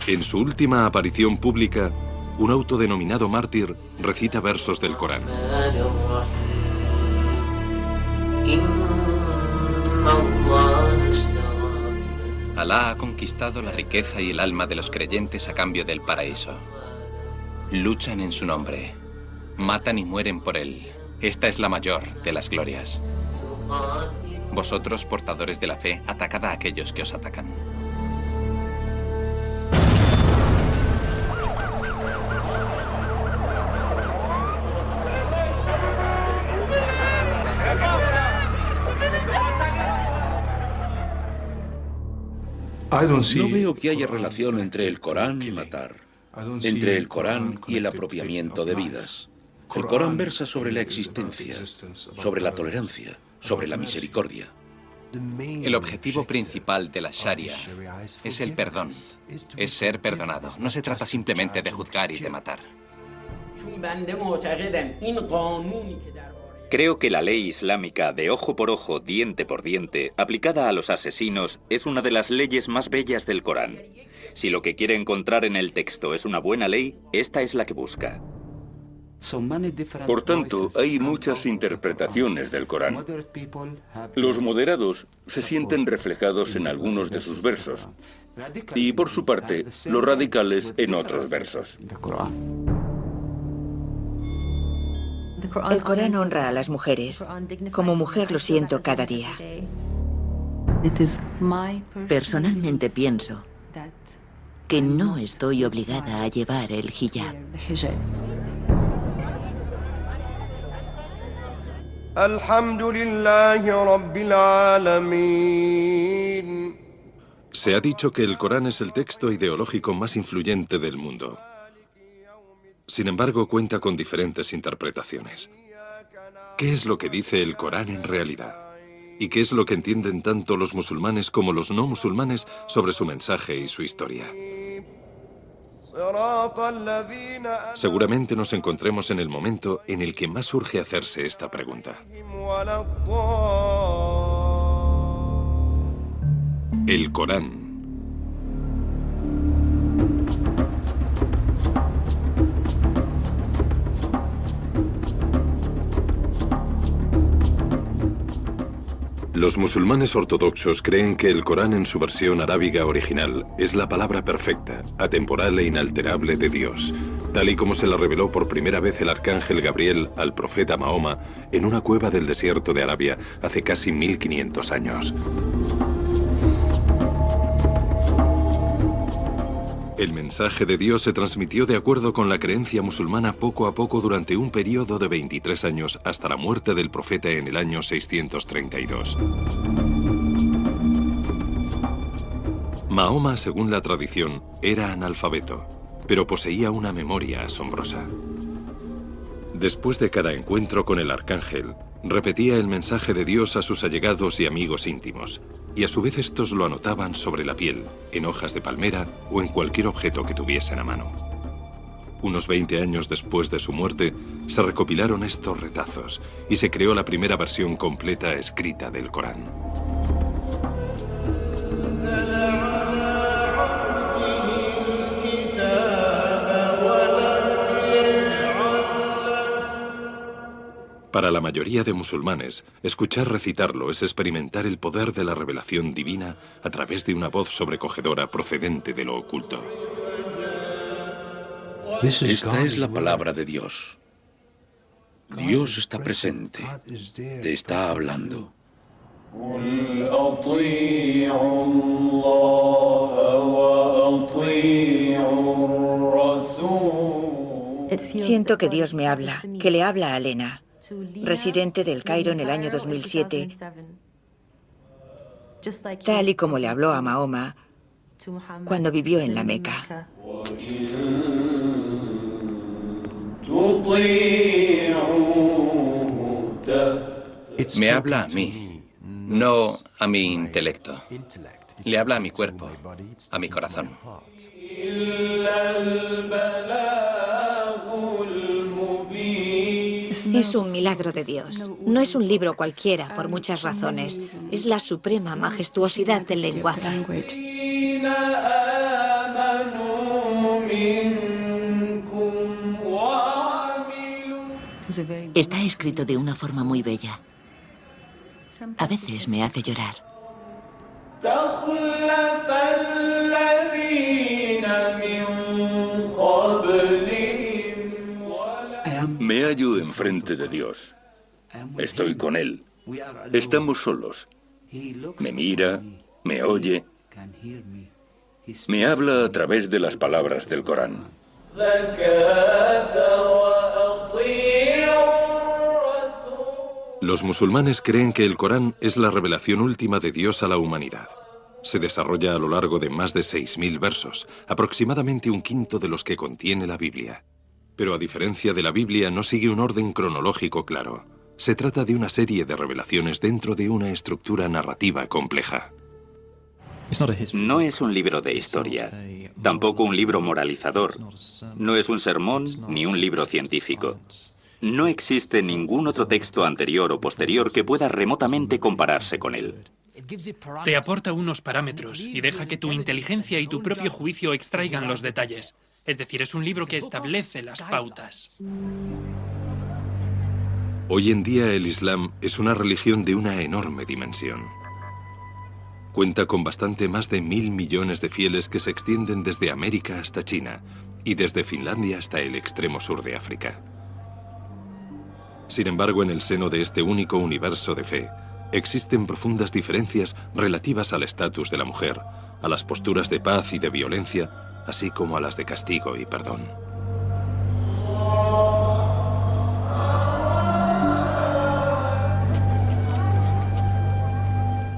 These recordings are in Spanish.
En su última aparición pública, un autodenominado mártir recita versos del Corán. Alá ha conquistado la riqueza y el alma de los creyentes a cambio del paraíso. Luchan en su nombre, matan y mueren por él. Esta es la mayor de las glorias. Vosotros, portadores de la fe, atacad a aquellos que os atacan. No veo que haya relación entre el Corán y matar, entre el Corán y el apropiamiento de vidas. El Corán versa sobre la existencia, sobre la tolerancia, sobre la misericordia. El objetivo principal de la Sharia es el perdón, es ser perdonado. No se trata simplemente de juzgar y de matar. Creo que la ley islámica de ojo por ojo, diente por diente, aplicada a los asesinos, es una de las leyes más bellas del Corán. Si lo que quiere encontrar en el texto es una buena ley, esta es la que busca. Por tanto, hay muchas interpretaciones del Corán. Los moderados se sienten reflejados en algunos de sus versos y, por su parte, los radicales en otros versos. El Corán honra a las mujeres. Como mujer lo siento cada día. Personalmente pienso que no estoy obligada a llevar el hijab. Se ha dicho que el Corán es el texto ideológico más influyente del mundo. Sin embargo, cuenta con diferentes interpretaciones. ¿Qué es lo que dice el Corán en realidad? ¿Y qué es lo que entienden tanto los musulmanes como los no musulmanes sobre su mensaje y su historia? Seguramente nos encontremos en el momento en el que más urge hacerse esta pregunta. El Corán. Los musulmanes ortodoxos creen que el Corán en su versión arábiga original es la palabra perfecta, atemporal e inalterable de Dios, tal y como se la reveló por primera vez el arcángel Gabriel al profeta Mahoma en una cueva del desierto de Arabia hace casi 1500 años. El mensaje de Dios se transmitió de acuerdo con la creencia musulmana poco a poco durante un periodo de 23 años hasta la muerte del profeta en el año 632. Mahoma, según la tradición, era analfabeto, pero poseía una memoria asombrosa. Después de cada encuentro con el arcángel, repetía el mensaje de Dios a sus allegados y amigos íntimos, y a su vez estos lo anotaban sobre la piel, en hojas de palmera o en cualquier objeto que tuviesen a mano. Unos 20 años después de su muerte, se recopilaron estos retazos y se creó la primera versión completa escrita del Corán. Para la mayoría de musulmanes, escuchar recitarlo es experimentar el poder de la revelación divina a través de una voz sobrecogedora procedente de lo oculto. Esta es la palabra de Dios. Dios está presente, te está hablando. Siento que Dios me habla, que le habla a Lena, residente del Cairo en el año 2007, tal y como le habló a Mahoma cuando vivió en la Meca. Me habla a mí, no a mi intelecto. Le habla a mi cuerpo, a mi corazón. Es un milagro de Dios. No es un libro cualquiera, por muchas razones. Es la suprema majestuosidad del lenguaje. Está escrito de una forma muy bella. A veces me hace llorar. Me hallo enfrente de Dios. Estoy con Él. Estamos solos. Me mira, me oye, me habla a través de las palabras del Corán. Los musulmanes creen que el Corán es la revelación última de Dios a la humanidad. Se desarrolla a lo largo de más de 6.000 versos, aproximadamente un quinto de los que contiene la Biblia. Pero a diferencia de la Biblia, no sigue un orden cronológico claro. Se trata de una serie de revelaciones dentro de una estructura narrativa compleja. No es un libro de historia, tampoco un libro moralizador. No es un sermón ni un libro científico. No existe ningún otro texto anterior o posterior que pueda remotamente compararse con él. Te aporta unos parámetros y deja que tu inteligencia y tu propio juicio extraigan los detalles. Es decir, es un libro que establece las pautas. Hoy en día el Islam es una religión de una enorme dimensión. Cuenta con bastante más de 1.000 millones de fieles que se extienden desde América hasta China y desde Finlandia hasta el extremo sur de África. Sin embargo, en el seno de este único universo de fe, existen profundas diferencias relativas al estatus de la mujer, a las posturas de paz y de violencia, así como a las de castigo y perdón.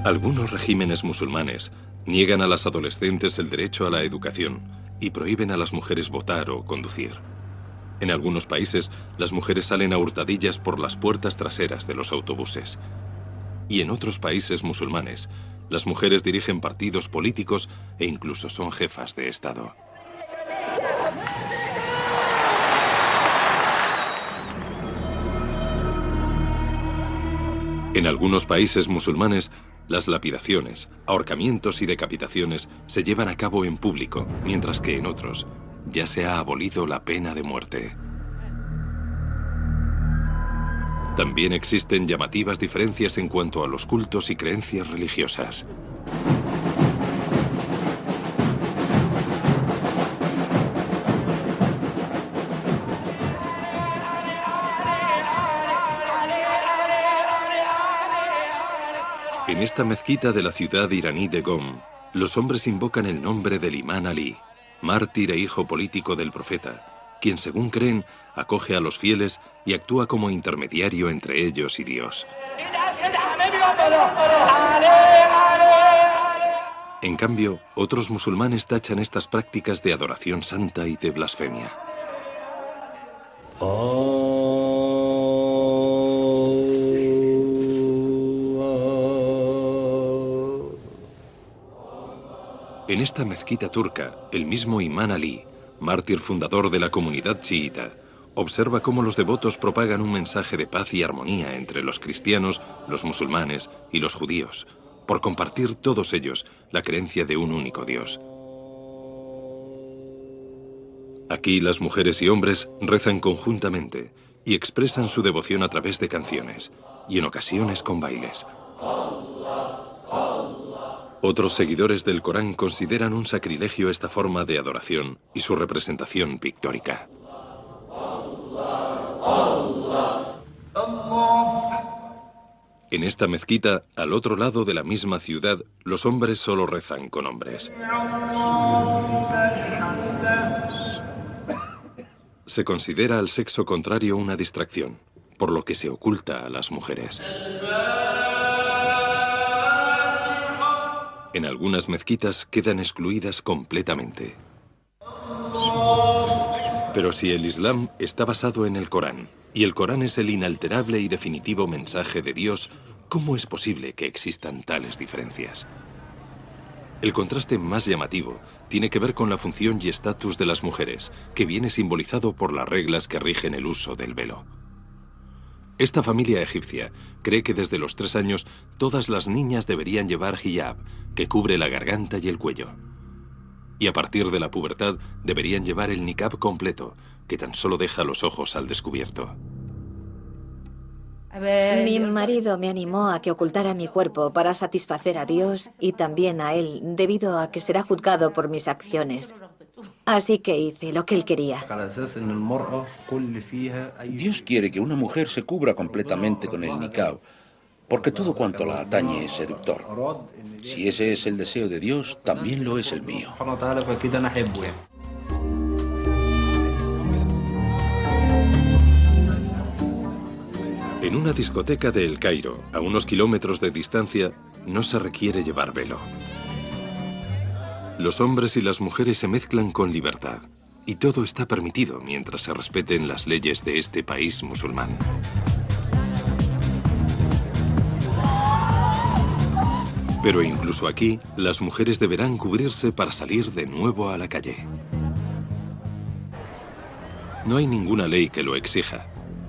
Algunos regímenes musulmanes niegan a las adolescentes el derecho a la educación y prohíben a las mujeres votar o conducir. En algunos países, las mujeres salen a hurtadillas por las puertas traseras de los autobuses. Y en otros países musulmanes, las mujeres dirigen partidos políticos e incluso son jefas de Estado. En algunos países musulmanes, las lapidaciones, ahorcamientos y decapitaciones se llevan a cabo en público, mientras que en otros ya se ha abolido la pena de muerte. También existen llamativas diferencias en cuanto a los cultos y creencias religiosas. En esta mezquita de la ciudad iraní de Qom, los hombres invocan el nombre del imán Ali, mártir e hijo político del profeta, quien según creen acoge a los fieles y actúa como intermediario entre ellos y Dios. En cambio, otros musulmanes tachan estas prácticas de adoración santa y de blasfemia. En esta mezquita turca, el mismo imán Ali, mártir fundador de la comunidad chiita, observa cómo los devotos propagan un mensaje de paz y armonía entre los cristianos, los musulmanes y los judíos, por compartir todos ellos la creencia de un único Dios. Aquí las mujeres y hombres rezan conjuntamente y expresan su devoción a través de canciones, y en ocasiones con bailes. Otros seguidores del Corán consideran un sacrilegio esta forma de adoración y su representación pictórica. En esta mezquita, al otro lado de la misma ciudad, los hombres solo rezan con hombres. Se considera al sexo contrario una distracción, por lo que se oculta a las mujeres. En algunas mezquitas quedan excluidas completamente. Pero si el Islam está basado en el Corán, y el Corán es el inalterable y definitivo mensaje de Dios, ¿cómo es posible que existan tales diferencias? El contraste más llamativo tiene que ver con la función y estatus de las mujeres, que viene simbolizado por las reglas que rigen el uso del velo. Esta familia egipcia cree que desde los 3 años todas las niñas deberían llevar hijab, que cubre la garganta y el cuello. Y a partir de la pubertad deberían llevar el niqab completo, que tan solo deja los ojos al descubierto. Mi marido me animó a que ocultara mi cuerpo para satisfacer a Dios y también a él, debido a que será juzgado por mis acciones. Así que hice lo que él quería. Dios quiere que una mujer se cubra completamente con el niqab, porque todo cuanto la atañe es seductor. Si ese es el deseo de Dios, también lo es el mío. En una discoteca de El Cairo, a unos kilómetros de distancia, no se requiere llevar velo. Los hombres y las mujeres se mezclan con libertad, y todo está permitido mientras se respeten las leyes de este país musulmán. Pero incluso aquí, las mujeres deberán cubrirse para salir de nuevo a la calle. No hay ninguna ley que lo exija,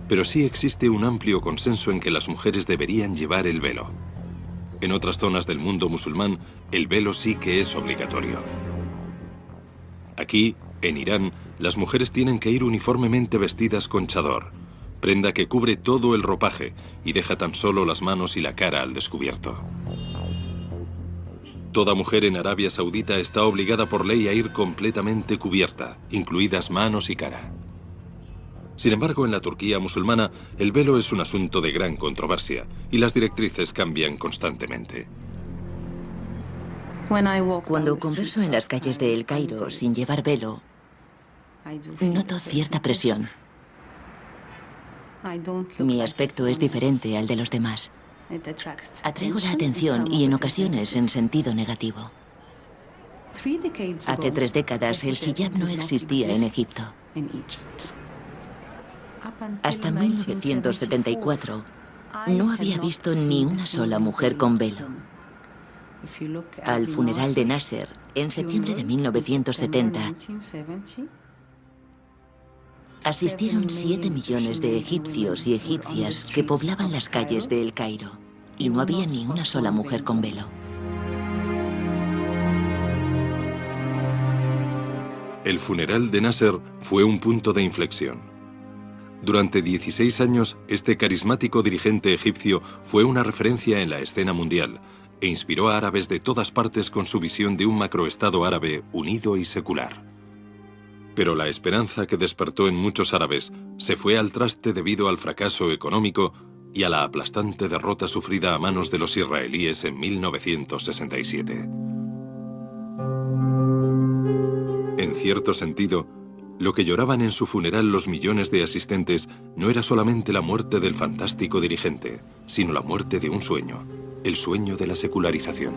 pero sí existe un amplio consenso en que las mujeres deberían llevar el velo. En otras zonas del mundo musulmán, el velo sí que es obligatorio. Aquí, en Irán, las mujeres tienen que ir uniformemente vestidas con chador, prenda que cubre todo el ropaje y deja tan solo las manos y la cara al descubierto. Toda mujer en Arabia Saudita está obligada por ley a ir completamente cubierta, incluidas manos y cara. Sin embargo, en la Turquía musulmana, el velo es un asunto de gran controversia y las directrices cambian constantemente. Cuando converso en las calles de El Cairo sin llevar velo, noto cierta presión. Mi aspecto es diferente al de los demás. Atraigo la atención y en ocasiones en sentido negativo. Hace 3 décadas el hijab no existía en Egipto. Hasta 1974 no había visto ni una sola mujer con velo. Al funeral de Nasser, en septiembre de 1970, asistieron 7 millones de egipcios y egipcias que poblaban las calles de El Cairo, y no había ni una sola mujer con velo. El funeral de Nasser fue un punto de inflexión. Durante 16 años, este carismático dirigente egipcio fue una referencia en la escena mundial e inspiró a árabes de todas partes con su visión de un macroestado árabe unido y secular. Pero la esperanza que despertó en muchos árabes se fue al traste debido al fracaso económico y a la aplastante derrota sufrida a manos de los israelíes en 1967. En cierto sentido, lo que lloraban en su funeral los millones de asistentes no era solamente la muerte del fantástico dirigente, sino la muerte de un sueño, el sueño de la secularización.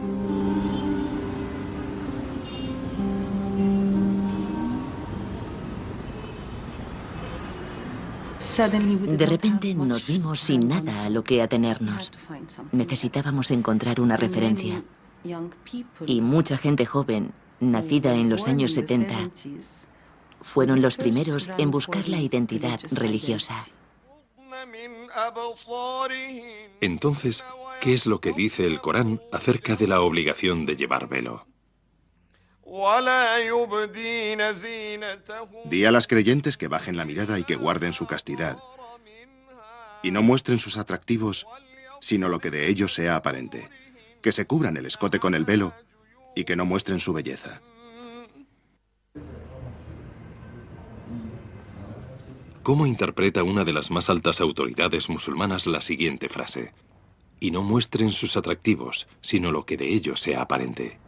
De repente nos vimos sin nada a lo que atenernos. Necesitábamos encontrar una referencia. Y mucha gente joven, nacida en los años 70, fueron los primeros en buscar la identidad religiosa. Entonces, ¿qué es lo que dice el Corán acerca de la obligación de llevar velo? Di a las creyentes que bajen la mirada y que guarden su castidad, y no muestren sus atractivos, sino lo que de ellos sea aparente, que se cubran el escote con el velo y que no muestren su belleza. ¿Cómo interpreta una de las más altas autoridades musulmanas la siguiente frase? Y no muestren sus atractivos, sino lo que de ellos sea aparente.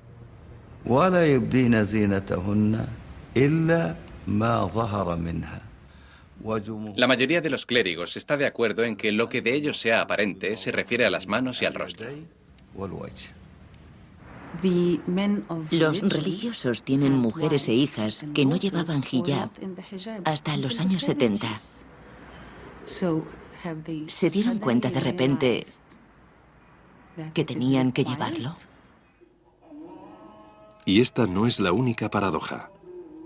La mayoría de los clérigos está de acuerdo en que lo que de ellos sea aparente se refiere a las manos y al rostro. Los religiosos tienen mujeres e hijas que no llevaban hijab hasta los años 70. ¿Se dieron cuenta de repente que tenían que llevarlo? Y esta no es la única paradoja.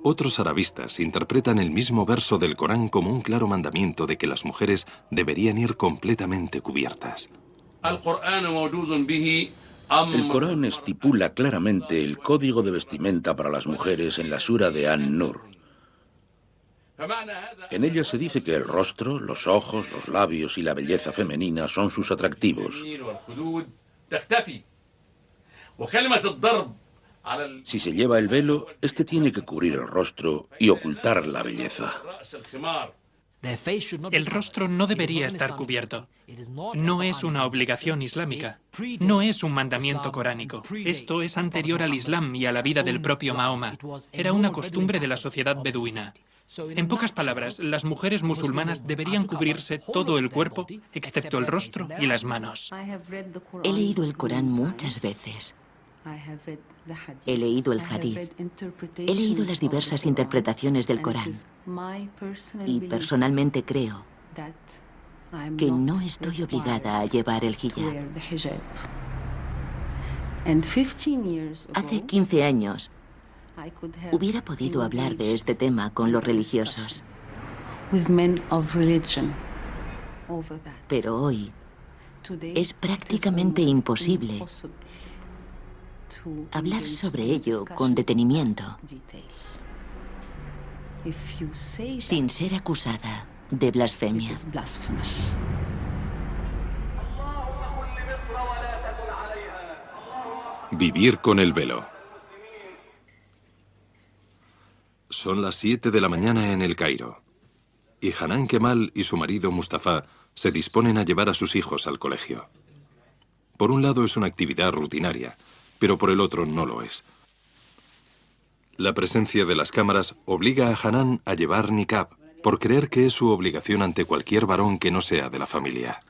Otros arabistas interpretan el mismo verso del Corán como un claro mandamiento de que las mujeres deberían ir completamente cubiertas. El Corán estipula claramente el código de vestimenta para las mujeres en la sura de An-Nur. En ella se dice que el rostro, los ojos, los labios y la belleza femenina son sus atractivos. Si se lleva el velo, este tiene que cubrir el rostro y ocultar la belleza. El rostro no debería estar cubierto. No es una obligación islámica. No es un mandamiento coránico. Esto es anterior al Islam y a la vida del propio Mahoma. Era una costumbre de la sociedad beduina. En pocas palabras, las mujeres musulmanas deberían cubrirse todo el cuerpo, excepto el rostro y las manos. He leído el Corán muchas veces. He leído el Hadith. He leído las diversas interpretaciones del Corán. Y personalmente creo que no estoy obligada a llevar el hijab. Hace 15 años hubiera podido hablar de este tema con los religiosos. Pero hoy es prácticamente imposible hablar sobre ello con detenimiento, sin ser acusada de blasfemia. Vivir con el velo. Son las 7 de la mañana en El Cairo, y Hanan Kemal y su marido Mustafa se disponen a llevar a sus hijos al colegio. Por un lado es una actividad rutinaria, pero por el otro no lo es. La presencia de las cámaras obliga a Hanan a llevar niqab, por creer que es su obligación ante cualquier varón que no sea de la familia.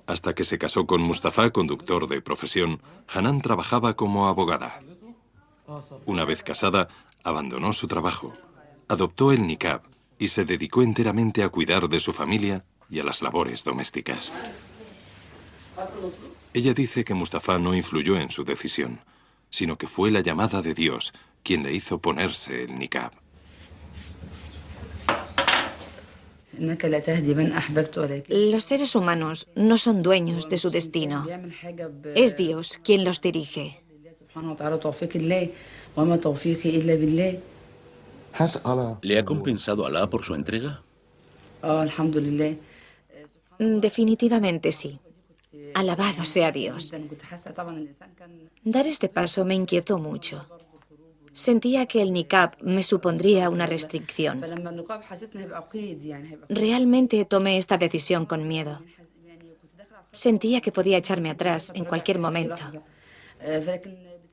Hasta que se casó con Mustafa, conductor de profesión, Hanan trabajaba como abogada. Una vez casada, abandonó su trabajo, adoptó el niqab y se dedicó enteramente a cuidar de su familia y a las labores domésticas. Ella dice que Mustafa no influyó en su decisión, sino que fue la llamada de Dios quien le hizo ponerse el niqab. Los seres humanos no son dueños de su destino. Es Dios quien los dirige. ¿Le ha compensado Alá por su entrega? Definitivamente sí. Alabado sea Dios. Dar este paso me inquietó mucho. Sentía que el niqab me supondría una restricción. Realmente tomé esta decisión con miedo. Sentía que podía echarme atrás en cualquier momento.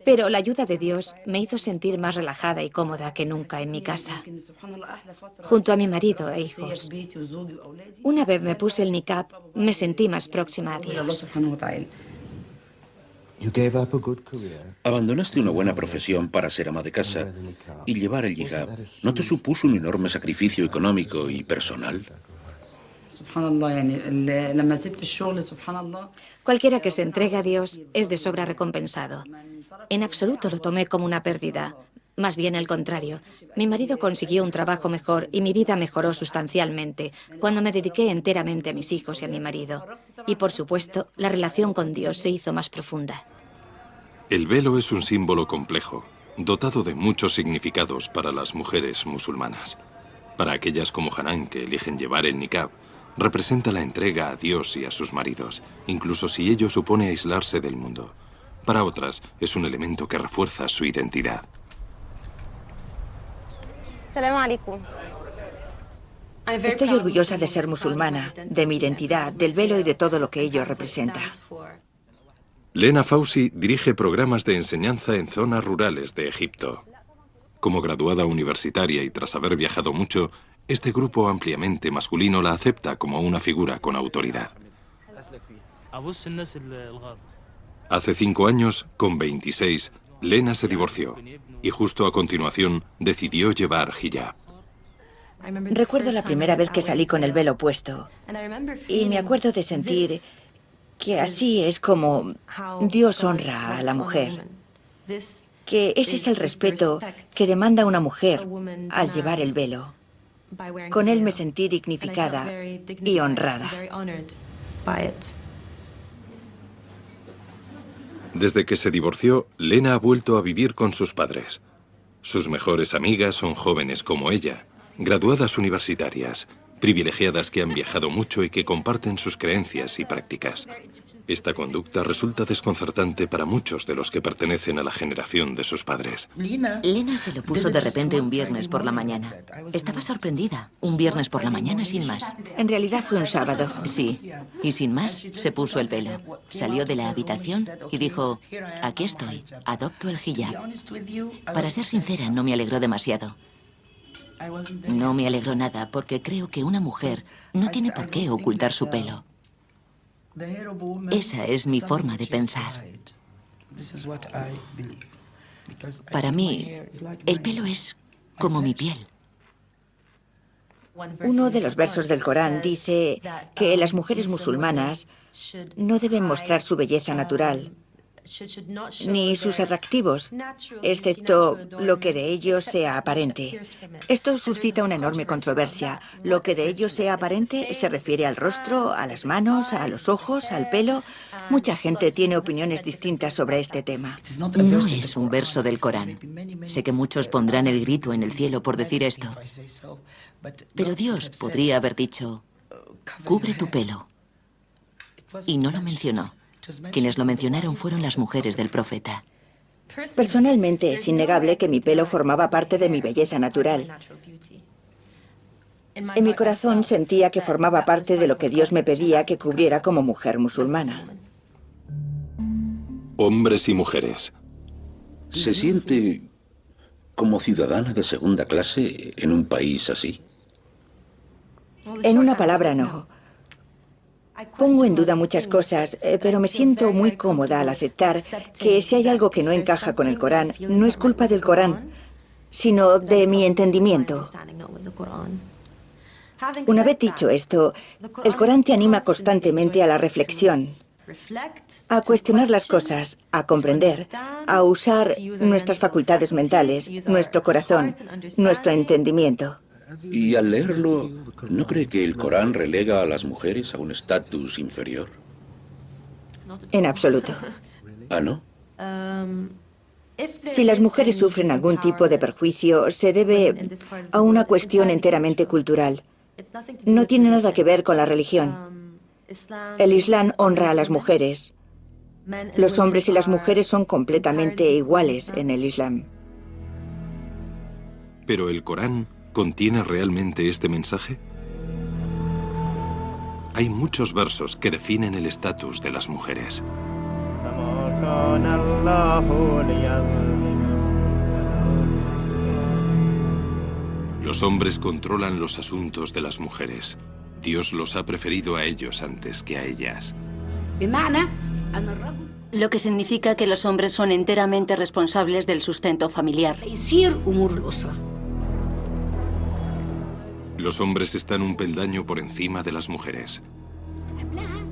Pero la ayuda de Dios me hizo sentir más relajada y cómoda que nunca en mi casa, junto a mi marido e hijos. Una vez me puse el niqab, me sentí más próxima a Dios. Abandonaste una buena profesión para ser ama de casa y llevar el hijab. ¿No te supuso un enorme sacrificio económico y personal? Cualquiera que se entregue a Dios es de sobra recompensado. En absoluto lo tomé como una pérdida. Más bien al contrario. Mi marido consiguió un trabajo mejor y mi vida mejoró sustancialmente cuando me dediqué enteramente a mis hijos y a mi marido. Y por supuesto, la relación con Dios se hizo más profunda. El velo es un símbolo complejo, dotado de muchos significados para las mujeres musulmanas. Para aquellas como Hanan que eligen llevar el niqab, representa la entrega a Dios y a sus maridos, incluso si ello supone aislarse del mundo. Para otras, es un elemento que refuerza su identidad. Estoy orgullosa de ser musulmana, de mi identidad, del velo y de todo lo que ello representa. Lena Fauci dirige programas de enseñanza en zonas rurales de Egipto. Como graduada universitaria y tras haber viajado mucho, este grupo ampliamente masculino la acepta como una figura con autoridad. Hace 5 años, con 26, Lena se divorció y justo a continuación decidió llevar hijab. Recuerdo la primera vez que salí con el velo puesto y me acuerdo de sentir que así es como Dios honra a la mujer, que ese es el respeto que demanda una mujer al llevar el velo. Con él me sentí dignificada y honrada. Desde que se divorció, Lena ha vuelto a vivir con sus padres. Sus mejores amigas son jóvenes como ella, graduadas universitarias, privilegiadas que han viajado mucho y que comparten sus creencias y prácticas. Esta conducta resulta desconcertante para muchos de los que pertenecen a la generación de sus padres. Lena se lo puso de repente un viernes por la mañana. Estaba sorprendida. Un viernes por la mañana sin más. En realidad fue un sábado. Sí. Y sin más, se puso el pelo. Salió de la habitación y dijo, aquí estoy, adopto el hijab. Para ser sincera, no me alegró demasiado. No me alegró nada porque creo que una mujer no tiene por qué ocultar su pelo. Esa es mi forma de pensar. Para mí, el pelo es como mi piel. Uno de los versos del Corán dice que las mujeres musulmanas no deben mostrar su belleza natural, ni sus atractivos, excepto lo que de ellos sea aparente. Esto suscita una enorme controversia. Lo que de ellos sea aparente se refiere al rostro, a las manos, a los ojos, al pelo. Mucha gente tiene opiniones distintas sobre este tema. No es un verso del Corán. Sé que muchos pondrán el grito en el cielo por decir esto. Pero Dios podría haber dicho, cubre tu pelo. Y no lo mencionó. Quienes lo mencionaron fueron las mujeres del profeta. Personalmente es innegable que mi pelo formaba parte de mi belleza natural. En mi corazón sentía que formaba parte de lo que Dios me pedía que cubriera como mujer musulmana. Hombres y mujeres. ¿Se siente como ciudadana de segunda clase en un país así? En una palabra, no. Pongo en duda muchas cosas, pero me siento muy cómoda al aceptar que si hay algo que no encaja con el Corán, no es culpa del Corán, sino de mi entendimiento. Una vez dicho esto, el Corán te anima constantemente a la reflexión, a cuestionar las cosas, a comprender, a usar nuestras facultades mentales, nuestro corazón, nuestro entendimiento. Y al leerlo, ¿no cree que el Corán relega a las mujeres a un estatus inferior? En absoluto. ¿Ah, no? Si las mujeres sufren algún tipo de perjuicio, se debe a una cuestión enteramente cultural. No tiene nada que ver con la religión. El Islam honra a las mujeres. Los hombres y las mujeres son completamente iguales en el Islam. Pero el Corán ¿contiene realmente este mensaje? Hay muchos versos que definen el estatus de las mujeres. Los hombres controlan los asuntos de las mujeres. Dios los ha preferido a ellos antes que a ellas. Lo que significa que los hombres son enteramente responsables del sustento familiar. Los hombres están un peldaño por encima de las mujeres.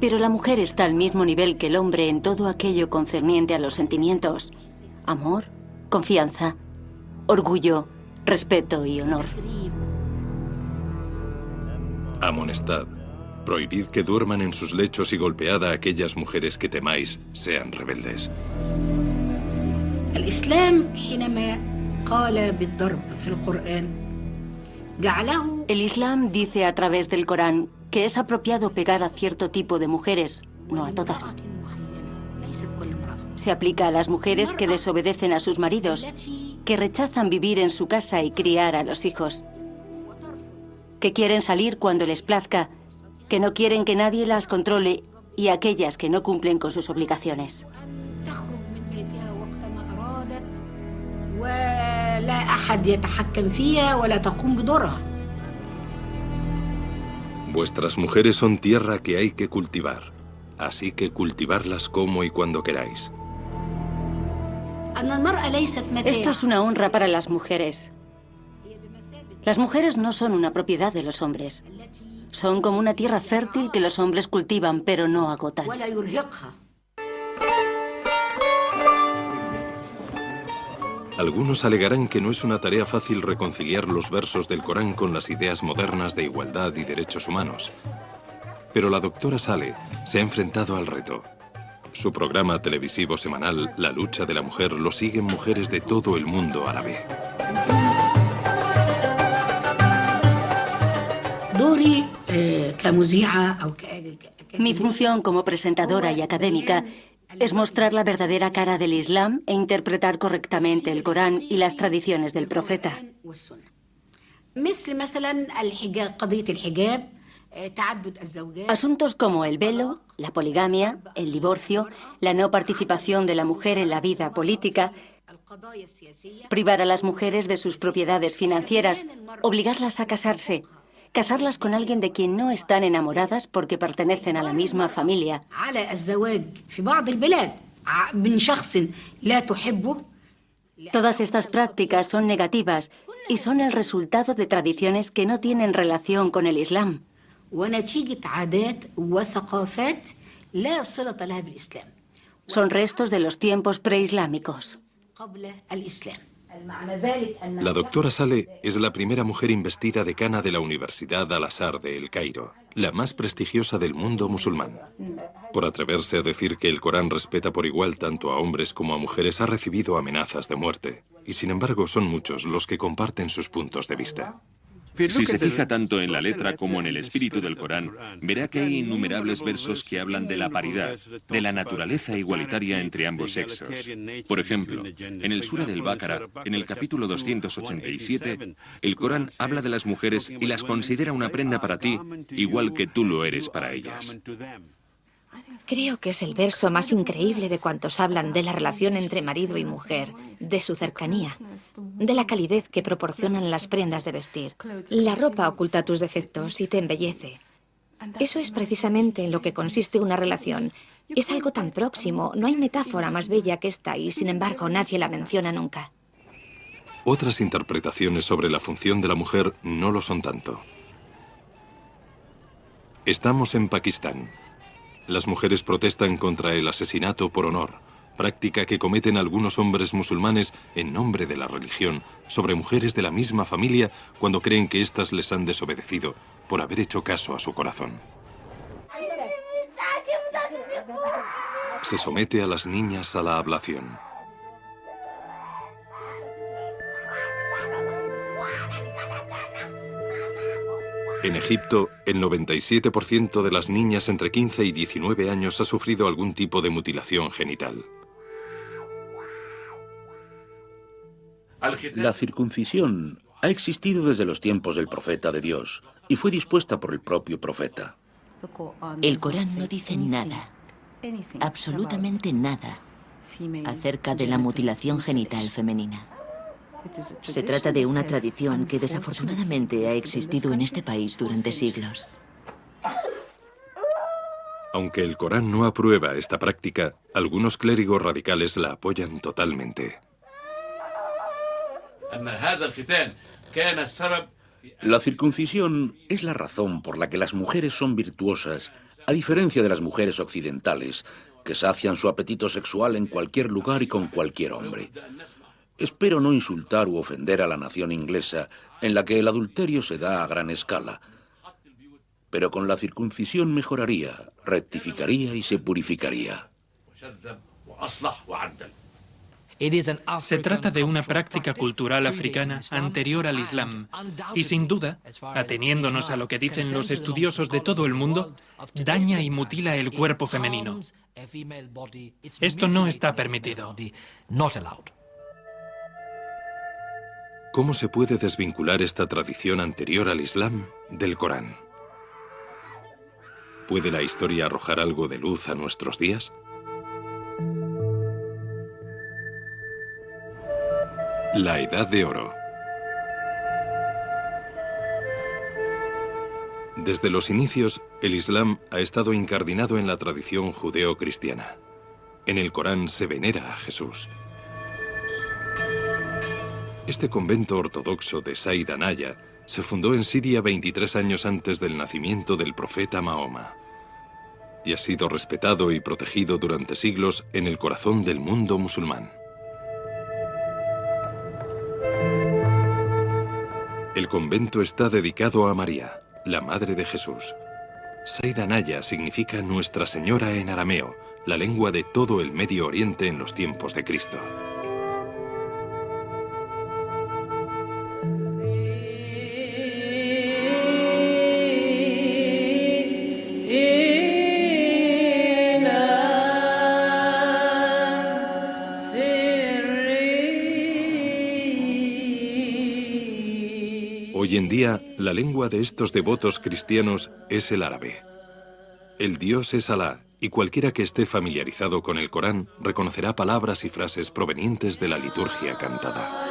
Pero la mujer está al mismo nivel que el hombre en todo aquello concerniente a los sentimientos. Amor, confianza, orgullo, respeto y honor. Amonestad. Prohibid que duerman en sus lechos y golpead a aquellas mujeres que temáis sean rebeldes. El Islam, حينما قال بالضرب في القرآن. El Islam dice a través del Corán que es apropiado pegar a cierto tipo de mujeres, no a todas. Se aplica a las mujeres que desobedecen a sus maridos, que rechazan vivir en su casa y criar a los hijos, que quieren salir cuando les plazca, que no quieren que nadie las controle y aquellas que no cumplen con sus obligaciones. Vuestras mujeres son tierra que hay que cultivar, así que cultivarlas como y cuando queráis. Esto es una honra para las mujeres. Las mujeres no son una propiedad de los hombres. Son como una tierra fértil que los hombres cultivan, pero no agotan. Algunos alegarán que no es una tarea fácil reconciliar los versos del Corán con las ideas modernas de igualdad y derechos humanos. Pero la doctora Saleh se ha enfrentado al reto. Su programa televisivo semanal, La lucha de la mujer, lo siguen mujeres de todo el mundo árabe. Mi función como presentadora y académica es mostrar la verdadera cara del Islam e interpretar correctamente el Corán y las tradiciones del profeta. Asuntos como el velo, la poligamia, el divorcio, la no participación de la mujer en la vida política, privar a las mujeres de sus propiedades financieras, obligarlas a casarse, casarlas con alguien de quien no están enamoradas porque pertenecen a la misma familia. Todas estas prácticas son negativas y son el resultado de tradiciones que no tienen relación con el Islam. Son restos de los tiempos preislámicos. La doctora Saleh es la primera mujer investida decana de la Universidad Al-Azhar de El Cairo, la más prestigiosa del mundo musulmán. Por atreverse a decir que el Corán respeta por igual tanto a hombres como a mujeres, ha recibido amenazas de muerte. Y sin embargo son muchos los que comparten sus puntos de vista. Si se fija tanto en la letra como en el espíritu del Corán, verá que hay innumerables versos que hablan de la paridad, de la naturaleza igualitaria entre ambos sexos. Por ejemplo, en el Sura del Báqara, en el capítulo 287, el Corán habla de las mujeres y las considera una prenda para ti, igual que tú lo eres para ellas. Creo que es el verso más increíble de cuantos hablan de la relación entre marido y mujer, de su cercanía, de la calidez que proporcionan las prendas de vestir. La ropa oculta tus defectos y te embellece. Eso es precisamente en lo que consiste una relación. Es algo tan próximo, no hay metáfora más bella que esta y, sin embargo, nadie la menciona nunca. Otras interpretaciones sobre la función de la mujer no lo son tanto. Estamos en Pakistán. Las mujeres protestan contra el asesinato por honor, práctica que cometen algunos hombres musulmanes en nombre de la religión sobre mujeres de la misma familia cuando creen que éstas les han desobedecido por haber hecho caso a su corazón. Se somete a las niñas a la ablación. En Egipto, el 97% de las niñas entre 15 y 19 años ha sufrido algún tipo de mutilación genital. La circuncisión ha existido desde los tiempos del profeta de Dios y fue dispuesta por el propio profeta. El Corán no dice nada, absolutamente nada, acerca de la mutilación genital femenina. Se trata de una tradición que desafortunadamente ha existido en este país durante siglos. Aunque el Corán no aprueba esta práctica, algunos clérigos radicales la apoyan totalmente. La circuncisión es la razón por la que las mujeres son virtuosas, a diferencia de las mujeres occidentales, que sacian su apetito sexual en cualquier lugar y con cualquier hombre. Espero no insultar u ofender a la nación inglesa, en la que el adulterio se da a gran escala. Pero con la circuncisión mejoraría, rectificaría y se purificaría. Se trata de una práctica cultural africana anterior al Islam y, sin duda, ateniéndonos a lo que dicen los estudiosos de todo el mundo, daña y mutila el cuerpo femenino. Esto no está permitido. ¿Cómo se puede desvincular esta tradición anterior al Islam del Corán? ¿Puede la historia arrojar algo de luz a nuestros días? La Edad de Oro. Desde los inicios, el Islam ha estado incardinado en la tradición judeo-cristiana. En el Corán se venera a Jesús. Este convento ortodoxo de Said Anaya se fundó en Siria 23 años antes del nacimiento del profeta Mahoma y ha sido respetado y protegido durante siglos en el corazón del mundo musulmán. El convento está dedicado a María, la madre de Jesús. Said Anaya significa Nuestra Señora en arameo, la lengua de todo el Medio Oriente en los tiempos de Cristo. Hoy en día, la lengua de estos devotos cristianos es el árabe. El Dios es Alá, y cualquiera que esté familiarizado con el Corán reconocerá palabras y frases provenientes de la liturgia cantada.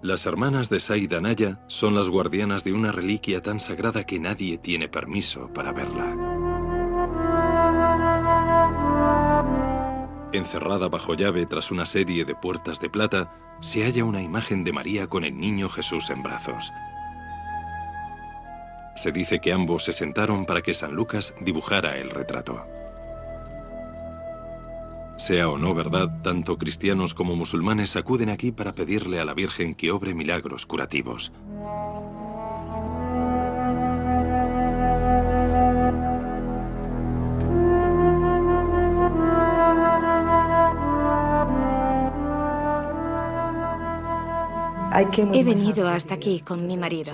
Las hermanas de Saida Naya son las guardianas de una reliquia tan sagrada que nadie tiene permiso para verla. Encerrada bajo llave tras una serie de puertas de plata, se halla una imagen de María con el niño Jesús en brazos. Se dice que ambos se sentaron para que San Lucas dibujara el retrato. Sea o no verdad, tanto cristianos como musulmanes acuden aquí para pedirle a la Virgen que obre milagros curativos. He venido hasta aquí con mi marido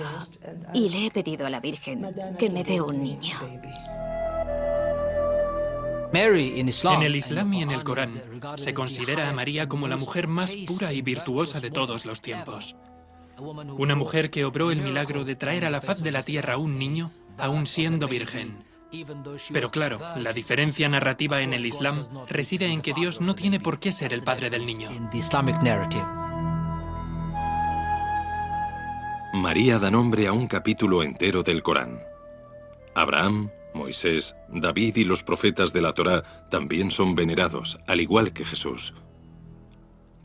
y le he pedido a la Virgen que me dé un niño. En el Islam y en el Corán se considera a María como la mujer más pura y virtuosa de todos los tiempos. Una mujer que obró el milagro de traer a la faz de la tierra un niño, aún siendo virgen. Pero claro, la diferencia narrativa en el Islam reside en que Dios no tiene por qué ser el padre del niño. María da nombre a un capítulo entero del Corán. Abraham, Moisés, David y los profetas de la Torá también son venerados, al igual que Jesús.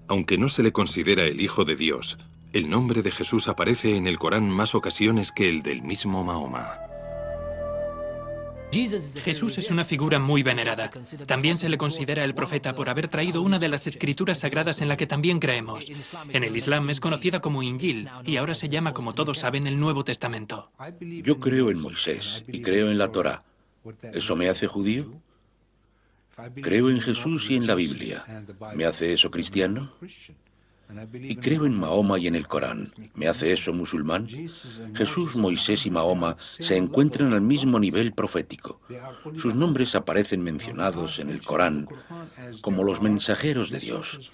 Aunque no se le considera el Hijo de Dios, el nombre de Jesús aparece en el Corán más ocasiones que el del mismo Mahoma. Jesús es una figura muy venerada. También se le considera el profeta por haber traído una de las escrituras sagradas en la que también creemos. En el Islam es conocida como Injil y ahora se llama, como todos saben, el Nuevo Testamento. Yo creo en Moisés y creo en la Torá. ¿Eso me hace judío? Creo en Jesús y en la Biblia. ¿Me hace eso cristiano? Y creo en Mahoma y en el Corán. ¿Me hace eso musulmán? Jesús, Moisés y Mahoma se encuentran al mismo nivel profético. Sus nombres aparecen mencionados en el Corán como los mensajeros de Dios.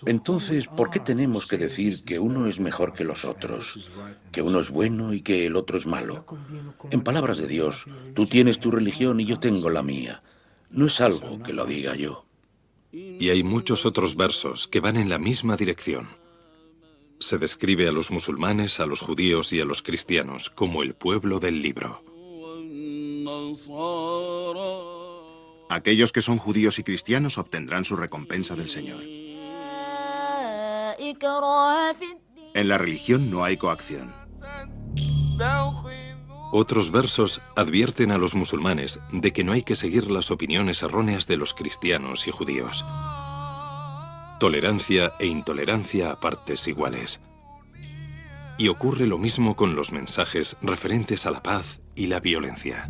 Entonces, ¿por qué tenemos que decir que uno es mejor que los otros? Que uno es bueno y que el otro es malo. En palabras de Dios, tú tienes tu religión y yo tengo la mía. No es algo que lo diga yo. Y hay muchos otros versos que van en la misma dirección. Se describe a los musulmanes, a los judíos y a los cristianos como el pueblo del libro. Aquellos que son judíos y cristianos obtendrán su recompensa del Señor. En la religión no hay coacción. Otros versos advierten a los musulmanes de que no hay que seguir las opiniones erróneas de los cristianos y judíos. Tolerancia e intolerancia a partes iguales. Y ocurre lo mismo con los mensajes referentes a la paz y la violencia.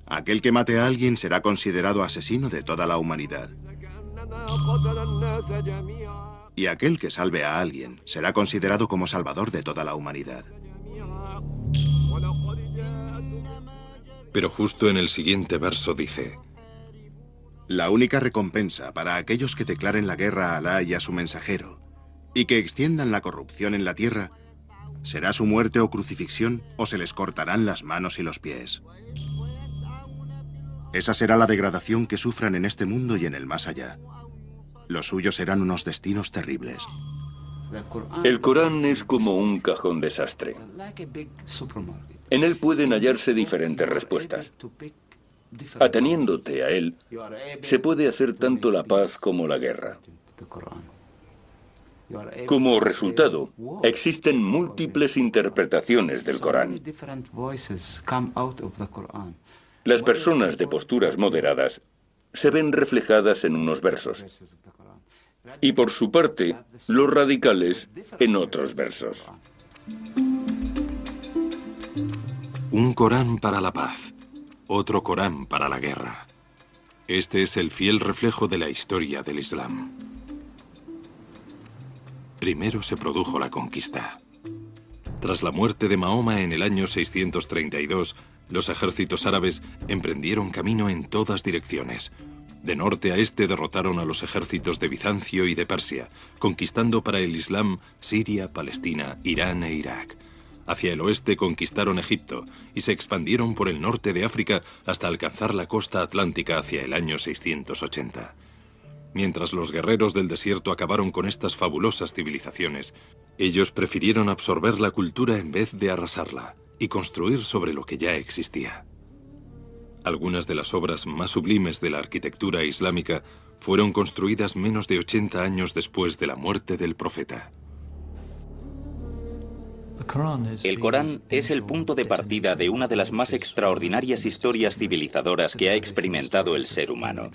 Aquel que mate a alguien será considerado asesino de toda la humanidad. Y aquel que salve a alguien será considerado como salvador de toda la humanidad. Pero justo en el siguiente verso dice: la única recompensa para aquellos que declaren la guerra a Alá y a su mensajero y que extiendan la corrupción en la tierra será su muerte o crucifixión o se les cortarán las manos y los pies. Esa será la degradación que sufran en este mundo y en el más allá. Los suyos serán unos destinos terribles. El Corán es como un cajón desastre. En él pueden hallarse diferentes respuestas. Ateniéndote a él, se puede hacer tanto la paz como la guerra. Como resultado, existen múltiples interpretaciones del Corán. Las personas de posturas moderadas se ven reflejadas en unos versos. Y por su parte, los radicales en otros versos. Un Corán para la paz, otro Corán para la guerra. Este es el fiel reflejo de la historia del Islam. Primero se produjo la conquista. Tras la muerte de Mahoma en el año 632, los ejércitos árabes emprendieron camino en todas direcciones. De norte a este derrotaron a los ejércitos de Bizancio y de Persia, conquistando para el Islam Siria, Palestina, Irán e Irak. Hacia el oeste conquistaron Egipto y se expandieron por el norte de África hasta alcanzar la costa atlántica hacia el año 680. Mientras los guerreros del desierto acabaron con estas fabulosas civilizaciones, ellos prefirieron absorber la cultura en vez de arrasarla y construir sobre lo que ya existía. Algunas de las obras más sublimes de la arquitectura islámica fueron construidas menos de 80 años después de la muerte del profeta. El Corán es el punto de partida de una de las más extraordinarias historias civilizadoras que ha experimentado el ser humano.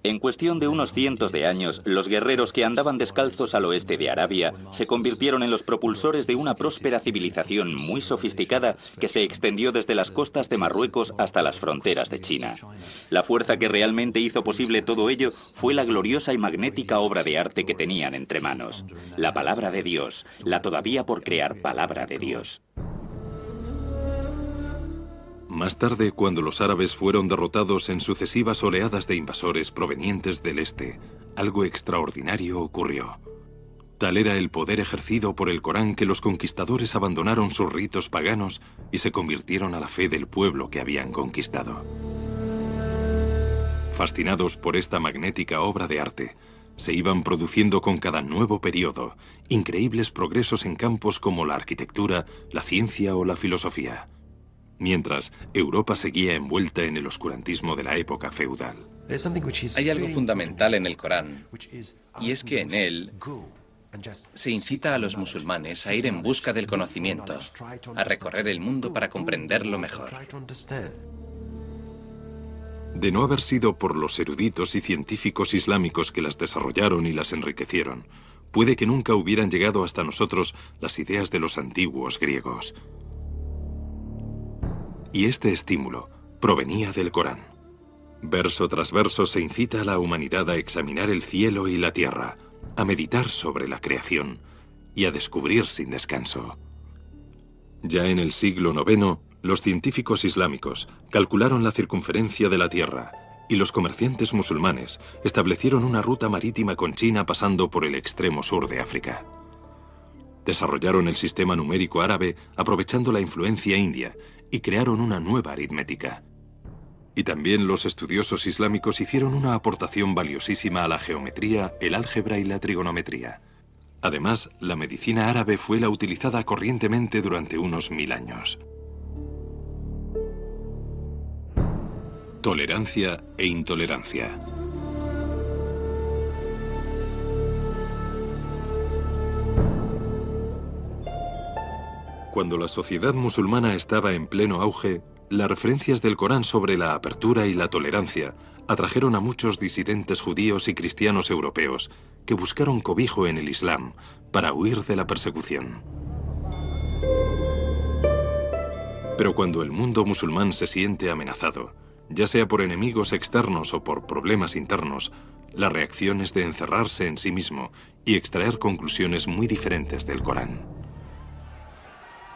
En cuestión de unos cientos de años, los guerreros que andaban descalzos al oeste de Arabia se convirtieron en los propulsores de una próspera civilización muy sofisticada que se extendió desde las costas de Marruecos hasta las fronteras de China. La fuerza que realmente hizo posible todo ello fue la gloriosa y magnética obra de arte que tenían entre manos. La palabra de Dios, la todavía por crear palabra de Dios. Más tarde, cuando los árabes fueron derrotados en sucesivas oleadas de invasores provenientes del este, algo extraordinario ocurrió. Tal era el poder ejercido por el Corán que los conquistadores abandonaron sus ritos paganos y se convirtieron a la fe del pueblo que habían conquistado. Fascinados por esta magnética obra de arte, se iban produciendo con cada nuevo periodo increíbles progresos en campos como la arquitectura, la ciencia o la filosofía. Mientras, Europa seguía envuelta en el oscurantismo de la época feudal. Hay algo fundamental en el Corán, y es que en él se incita a los musulmanes a ir en busca del conocimiento, a recorrer el mundo para comprenderlo mejor. De no haber sido por los eruditos y científicos islámicos que las desarrollaron y las enriquecieron, puede que nunca hubieran llegado hasta nosotros las ideas de los antiguos griegos. Y este estímulo provenía del Corán. Verso tras verso se incita a la humanidad a examinar el cielo y la tierra, a meditar sobre la creación y a descubrir sin descanso. Ya en el siglo IX, los científicos islámicos calcularon la circunferencia de la Tierra y los comerciantes musulmanes establecieron una ruta marítima con China pasando por el extremo sur de África. Desarrollaron el sistema numérico árabe aprovechando la influencia india y crearon una nueva aritmética. Y también los estudiosos islámicos hicieron una aportación valiosísima a la geometría, el álgebra y la trigonometría. Además, la medicina árabe fue la utilizada corrientemente durante unos 1000 años. Tolerancia e intolerancia. Cuando la sociedad musulmana estaba en pleno auge, las referencias del Corán sobre la apertura y la tolerancia atrajeron a muchos disidentes judíos y cristianos europeos que buscaron cobijo en el Islam para huir de la persecución. Pero cuando el mundo musulmán se siente amenazado, ya sea por enemigos externos o por problemas internos, la reacción es de encerrarse en sí mismo y extraer conclusiones muy diferentes del Corán.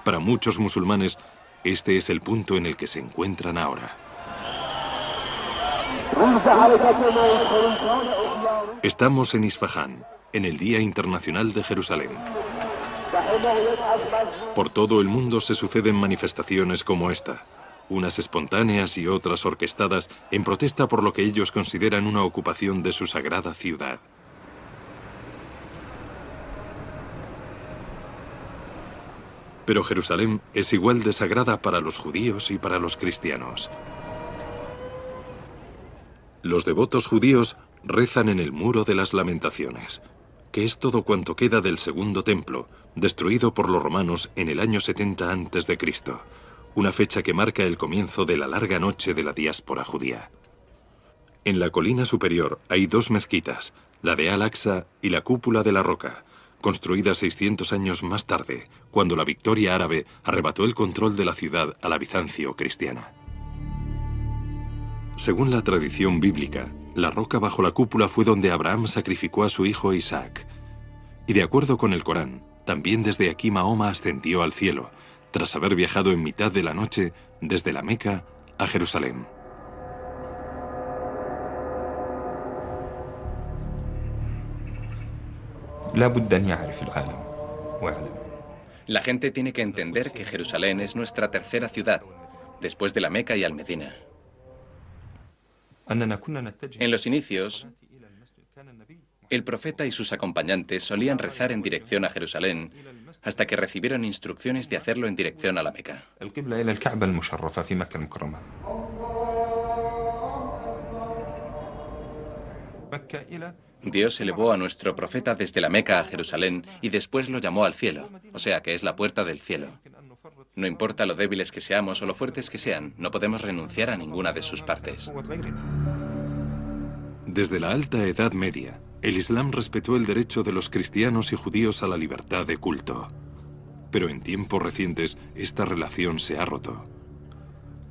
Para muchos musulmanes, este es el punto en el que se encuentran ahora. Estamos en Isfahán, en el Día Internacional de Jerusalén. Por todo el mundo se suceden manifestaciones como esta, unas espontáneas y otras orquestadas en protesta por lo que ellos consideran una ocupación de su sagrada ciudad. Pero Jerusalén es igual de sagrada para los judíos y para los cristianos. Los devotos judíos rezan en el Muro de las Lamentaciones. que es todo cuanto queda del segundo templo, destruido por los romanos en el año 70 a.C., una fecha que marca el comienzo de la larga noche de la diáspora judía. En la colina superior hay dos mezquitas, la de Al-Aqsa y la Cúpula de la Roca, construida 600 años más tarde, cuando la victoria árabe arrebató el control de la ciudad a la Bizancio cristiana. Según la tradición bíblica, la roca bajo la cúpula fue donde Abraham sacrificó a su hijo Isaac. Y de acuerdo con el Corán, también desde aquí Mahoma ascendió al cielo, tras haber viajado en mitad de la noche desde la Meca a Jerusalén. La gente tiene que entender que Jerusalén es nuestra tercera ciudad, después de la Meca y Al-Medina. En los inicios, el profeta y sus acompañantes solían rezar en dirección a Jerusalén hasta que recibieron instrucciones de hacerlo en dirección a la Meca. Dios elevó a nuestro profeta desde la Meca a Jerusalén y después lo llamó al cielo, o sea que es la puerta del cielo. No importa lo débiles que seamos o lo fuertes que sean, no podemos renunciar a ninguna de sus partes. Desde la Alta Edad Media, el Islam respetó el derecho de los cristianos y judíos a la libertad de culto. Pero en tiempos recientes, esta relación se ha roto.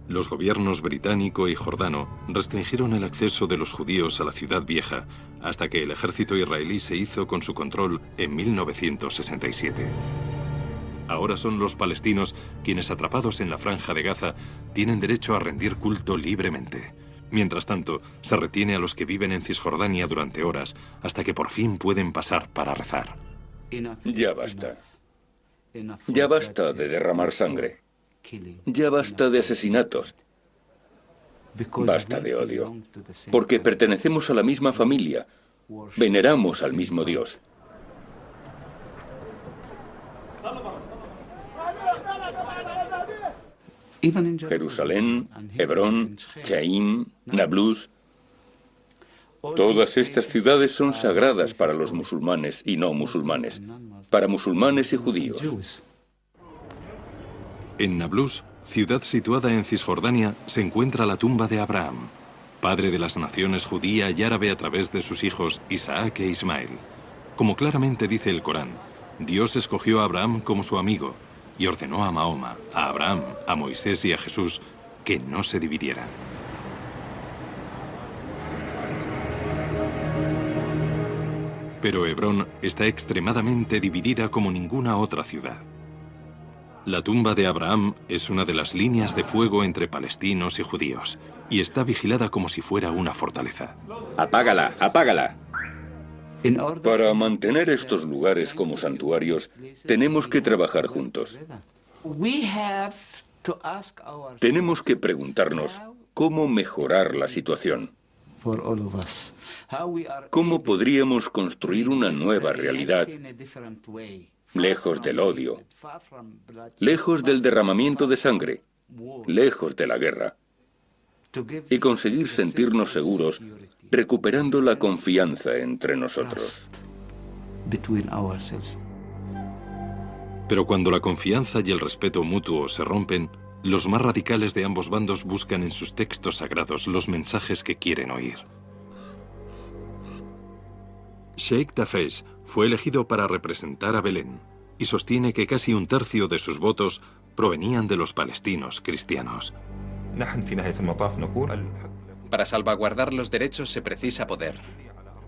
Los gobiernos británico y jordano restringieron el acceso de los judíos a la Ciudad Vieja hasta que el ejército israelí se hizo con su control en 1967. Ahora son los palestinos quienes, atrapados en la Franja de Gaza, tienen derecho a rendir culto libremente. Mientras tanto, se retiene a los que viven en Cisjordania durante horas hasta que por fin pueden pasar para rezar. Ya basta. Ya basta de derramar sangre. Ya basta de asesinatos. Basta de odio. Porque pertenecemos a la misma familia. Veneramos al mismo Dios. Jerusalén, Hebrón, Chaim, Nablus. Todas estas ciudades son sagradas para los musulmanes y no musulmanes, para musulmanes y judíos. En Nablus, ciudad situada en Cisjordania, se encuentra la tumba de Abraham, padre de las naciones judía y árabe a través de sus hijos Isaac e Ismael. Como claramente dice el Corán, Dios escogió a Abraham como su amigo y ordenó a Mahoma, a Abraham, a Moisés y a Jesús que no se dividieran. Pero Hebrón está extremadamente dividida como ninguna otra ciudad. La tumba de Abraham es una de las líneas de fuego entre palestinos y judíos, y está vigilada como si fuera una fortaleza. ¡Apágala, apágala! Para mantener estos lugares como santuarios, tenemos que trabajar juntos. Tenemos que preguntarnos cómo mejorar la situación. ¿Cómo podríamos construir una nueva realidad, lejos del odio, lejos del derramamiento de sangre, lejos de la guerra, y conseguir sentirnos seguros, recuperando la confianza entre nosotros? Pero cuando la confianza y el respeto mutuo se rompen, los más radicales de ambos bandos buscan en sus textos sagrados los mensajes que quieren oír. Sheikh Tafesh fue elegido para representar a Belén y sostiene que casi un tercio de sus votos provenían de los palestinos cristianos. Para salvaguardar los derechos se precisa poder,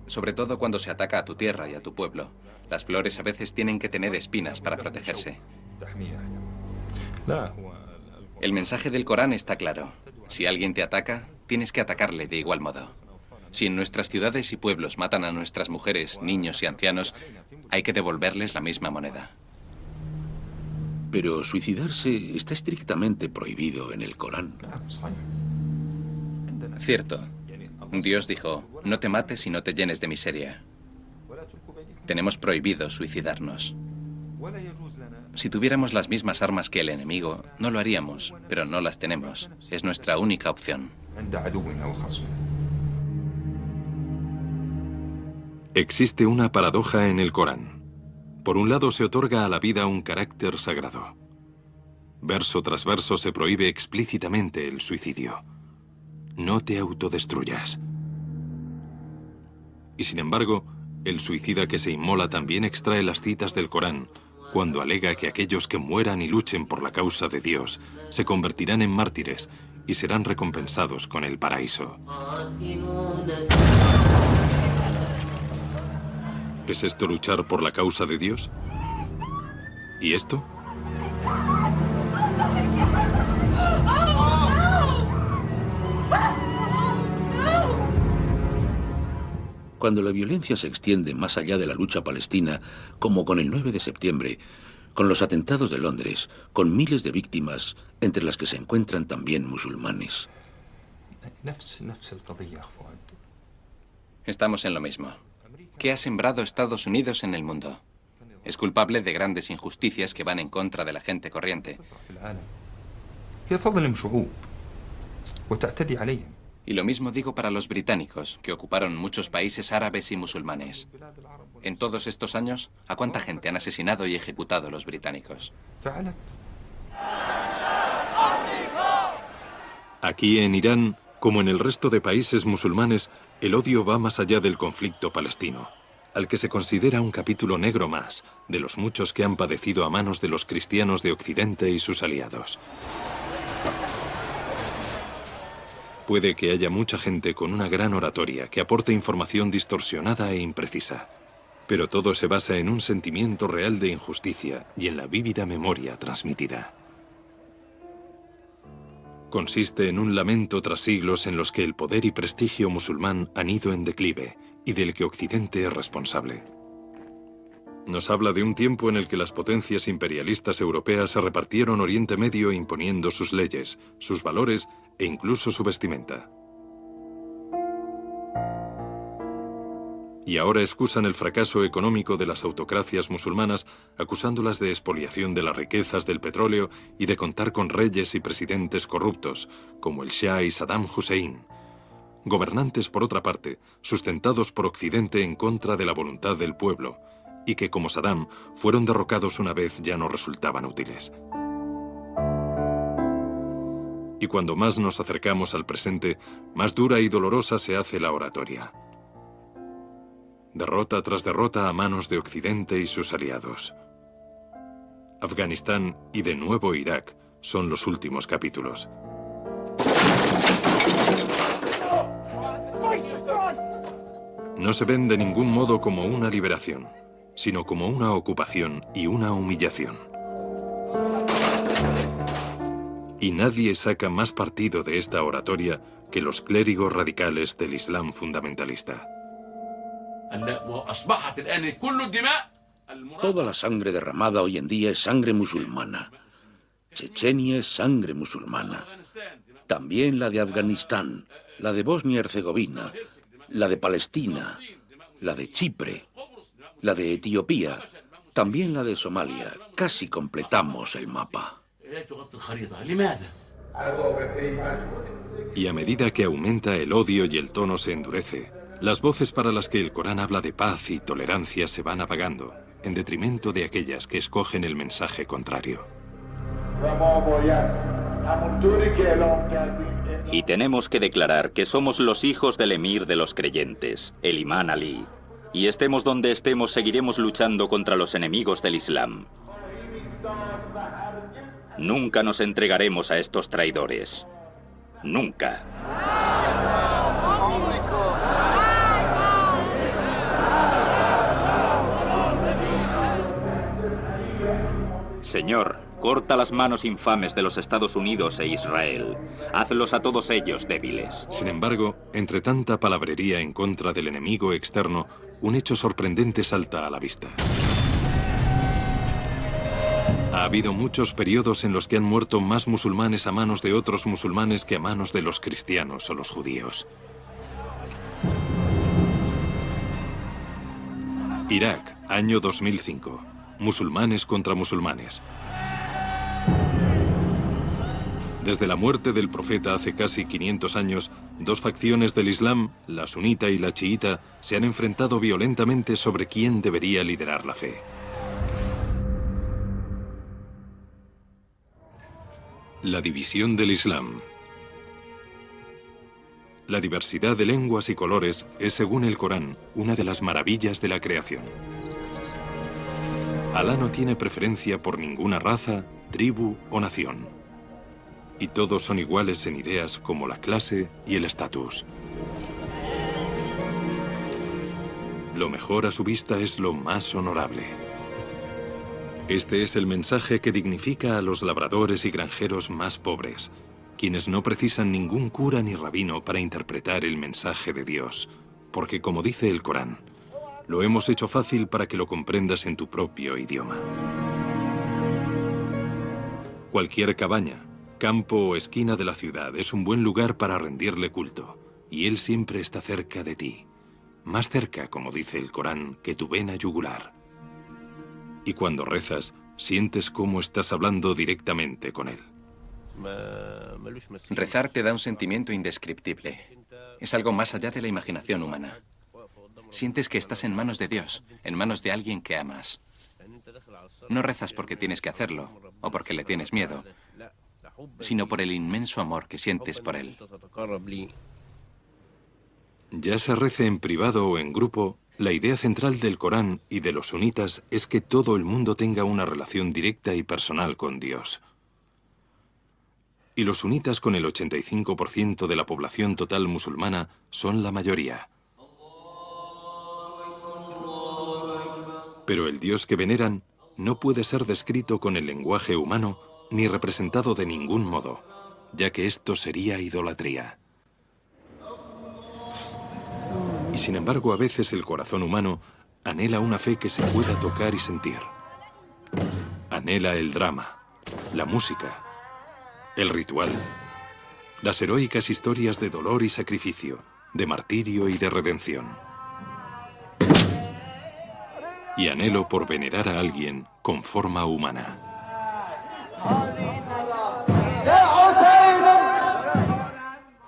sobre todo cuando se ataca a tu tierra y a tu pueblo. Las flores a veces tienen que tener espinas para protegerse. El mensaje del Corán está claro. Si alguien te ataca, tienes que atacarle de igual modo. Si en nuestras ciudades y pueblos matan a nuestras mujeres, niños y ancianos, hay que devolverles la misma moneda. Pero suicidarse está estrictamente prohibido en el Corán. Cierto. Dios dijo, no te mates y no te llenes de miseria. Tenemos prohibido suicidarnos. Si tuviéramos las mismas armas que el enemigo, no lo haríamos, pero no las tenemos. Es nuestra única opción. Existe una paradoja en el Corán. Por un lado se otorga a la vida un carácter sagrado. Verso tras verso se prohíbe explícitamente el suicidio. No te autodestruyas. Y sin embargo, el suicida que se inmola también extrae las citas del Corán cuando alega que aquellos que mueran y luchen por la causa de Dios se convertirán en mártires y serán recompensados con el paraíso. ¿Es esto luchar por la causa de Dios? ¿Y esto? Cuando la violencia se extiende más allá de la lucha palestina, como con el 9 de septiembre, con los atentados de Londres, con miles de víctimas, entre las que se encuentran también musulmanes. Estamos en lo mismo. ¿Qué ha sembrado Estados Unidos en el mundo? Es culpable de grandes injusticias que van en contra de la gente corriente. Y lo mismo digo para los británicos, que ocuparon muchos países árabes y musulmanes. En todos estos años, ¿a cuánta gente han asesinado y ejecutado los británicos? Aquí en Irán, como en el resto de países musulmanes, el odio va más allá del conflicto palestino, al que se considera un capítulo negro más de los muchos que han padecido a manos de los cristianos de Occidente y sus aliados. Puede que haya mucha gente con una gran oratoria que aporte información distorsionada e imprecisa, pero todo se basa en un sentimiento real de injusticia y en la vívida memoria transmitida. Consiste en un lamento tras siglos en los que el poder y prestigio musulmán han ido en declive y del que Occidente es responsable. Nos habla de un tiempo en el que las potencias imperialistas europeas se repartieron Oriente Medio imponiendo sus leyes, sus valores e incluso su vestimenta. Y ahora excusan el fracaso económico de las autocracias musulmanas, acusándolas de expoliación de las riquezas del petróleo y de contar con reyes y presidentes corruptos, como el Shah y Saddam Hussein. Gobernantes, por otra parte, sustentados por Occidente en contra de la voluntad del pueblo, y que, como Saddam, fueron derrocados una vez ya no resultaban útiles. Y cuando más nos acercamos al presente, más dura y dolorosa se hace la oratoria. Derrota tras derrota a manos de Occidente y sus aliados. Afganistán y de nuevo Irak son los últimos capítulos. No se ven de ningún modo como una liberación, sino como una ocupación y una humillación. Y nadie saca más partido de esta oratoria que los clérigos radicales del Islam fundamentalista. Toda la sangre derramada hoy en día es sangre musulmana. Chechenia es sangre musulmana. También la de Afganistán, la de Bosnia y Herzegovina, la de Palestina, la de Chipre, la de Etiopía, también la de Somalia. Casi completamos el mapa. Y a medida que aumenta el odio y el tono se endurece, las voces para las que el Corán habla de paz y tolerancia se van apagando, en detrimento de aquellas que escogen el mensaje contrario. Y tenemos que declarar que somos los hijos del emir de los creyentes, el imán Ali. Y estemos donde estemos, seguiremos luchando contra los enemigos del Islam. Nunca nos entregaremos a estos traidores. Nunca. Señor, corta las manos infames de los Estados Unidos e Israel. Hazlos a todos ellos débiles. Sin embargo, entre tanta palabrería en contra del enemigo externo, un hecho sorprendente salta a la vista. Ha habido muchos periodos en los que han muerto más musulmanes a manos de otros musulmanes que a manos de los cristianos o los judíos. Irak, año 2005. Musulmanes contra musulmanes. Desde la muerte del profeta hace casi 500 años, dos facciones del Islam, la sunita y la chiita, se han enfrentado violentamente sobre quién debería liderar la fe. La división del Islam. La diversidad de lenguas y colores es, según el Corán, una de las maravillas de la creación. Alá no tiene preferencia por ninguna raza, tribu o nación. Y todos son iguales en ideas como la clase y el estatus. Lo mejor a su vista es lo más honorable. Este es el mensaje que dignifica a los labradores y granjeros más pobres, quienes no precisan ningún cura ni rabino para interpretar el mensaje de Dios, porque como dice el Corán, lo hemos hecho fácil para que lo comprendas en tu propio idioma. Cualquier cabaña, campo o esquina de la ciudad es un buen lugar para rendirle culto, y Él siempre está cerca de ti, más cerca, como dice el Corán, que tu vena yugular. Y cuando rezas, sientes cómo estás hablando directamente con Él. Rezar te da un sentimiento indescriptible. Es algo más allá de la imaginación humana. Sientes que estás en manos de Dios, en manos de alguien que amas. No rezas porque tienes que hacerlo o porque le tienes miedo, sino por el inmenso amor que sientes por Él. Ya se rece en privado o en grupo, la idea central del Corán y de los sunitas es que todo el mundo tenga una relación directa y personal con Dios. Y los sunitas, con el 85% de la población total musulmana, son la mayoría. Pero el Dios que veneran no puede ser descrito con el lenguaje humano ni representado de ningún modo, ya que esto sería idolatría. Y sin embargo, a veces el corazón humano anhela una fe que se pueda tocar y sentir. Anhela el drama, la música, el ritual, las heroicas historias de dolor y sacrificio, de martirio y de redención. Y anhelo por venerar a alguien con forma humana.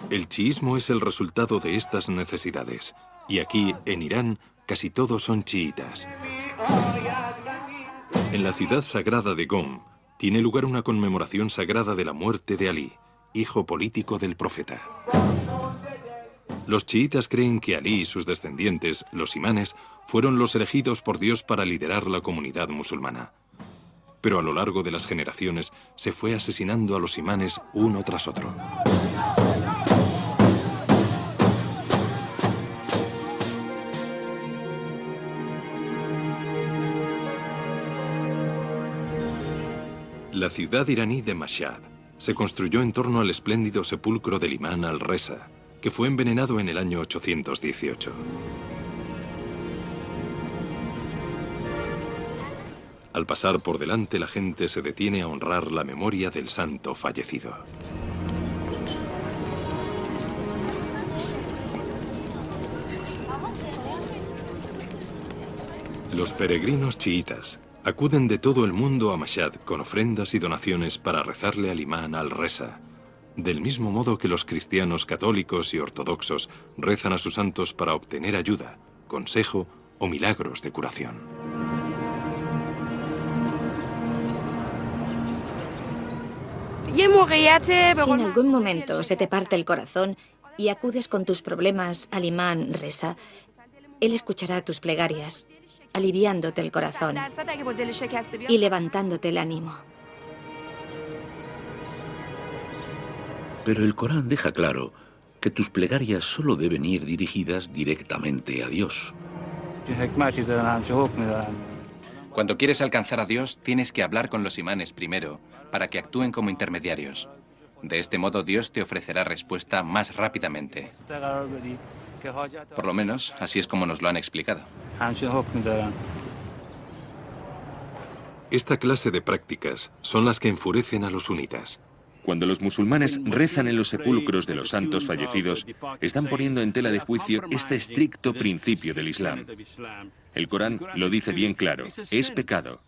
El chiismo es el resultado de estas necesidades, y aquí, en Irán, casi todos son chiitas. En la ciudad sagrada de Qom, tiene lugar una conmemoración sagrada de la muerte de Alí, hijo político del profeta. Los chiitas creen que Alí y sus descendientes, los imanes, fueron los elegidos por Dios para liderar la comunidad musulmana. Pero a lo largo de las generaciones se fue asesinando a los imanes uno tras otro. La ciudad iraní de Mashhad se construyó en torno al espléndido sepulcro del imán al-Reza, que fue envenenado en el año 818. Al pasar por delante, la gente se detiene a honrar la memoria del santo fallecido. Los peregrinos chiitas acuden de todo el mundo a Mashhad con ofrendas y donaciones para rezarle al imán al-Reza, del mismo modo que los cristianos católicos y ortodoxos rezan a sus santos para obtener ayuda, consejo o milagros de curación. Si en algún momento se te parte el corazón y acudes con tus problemas al imán Reza, él escuchará tus plegarias, aliviándote el corazón y levantándote el ánimo. Pero el Corán deja claro que tus plegarias solo deben ir dirigidas directamente a Dios. Cuando quieres alcanzar a Dios, tienes que hablar con los imanes primero, para que actúen como intermediarios. De este modo, Dios te ofrecerá respuesta más rápidamente. Por lo menos, así es como nos lo han explicado. Esta clase de prácticas son las que enfurecen a los sunitas. Cuando los musulmanes rezan en los sepulcros de los santos fallecidos, están poniendo en tela de juicio este estricto principio del Islam. El Corán lo dice bien claro, es pecado,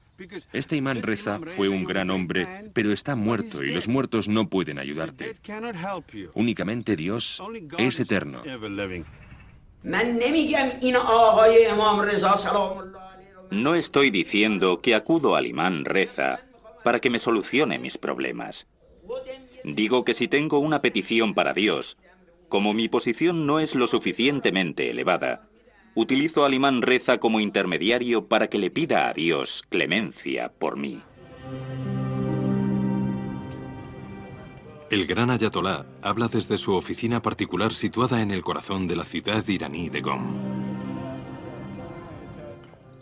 Este imán Reza fue un gran hombre, pero está muerto y los muertos no pueden ayudarte. Únicamente Dios es eterno. No estoy diciendo que acudo al imán Reza para que me solucione mis problemas. Digo que si tengo una petición para Dios, como mi posición no es lo suficientemente elevada, utilizo al imán Reza como intermediario para que le pida a Dios clemencia por mí. El gran ayatolá habla desde su oficina particular situada en el corazón de la ciudad iraní de Qom.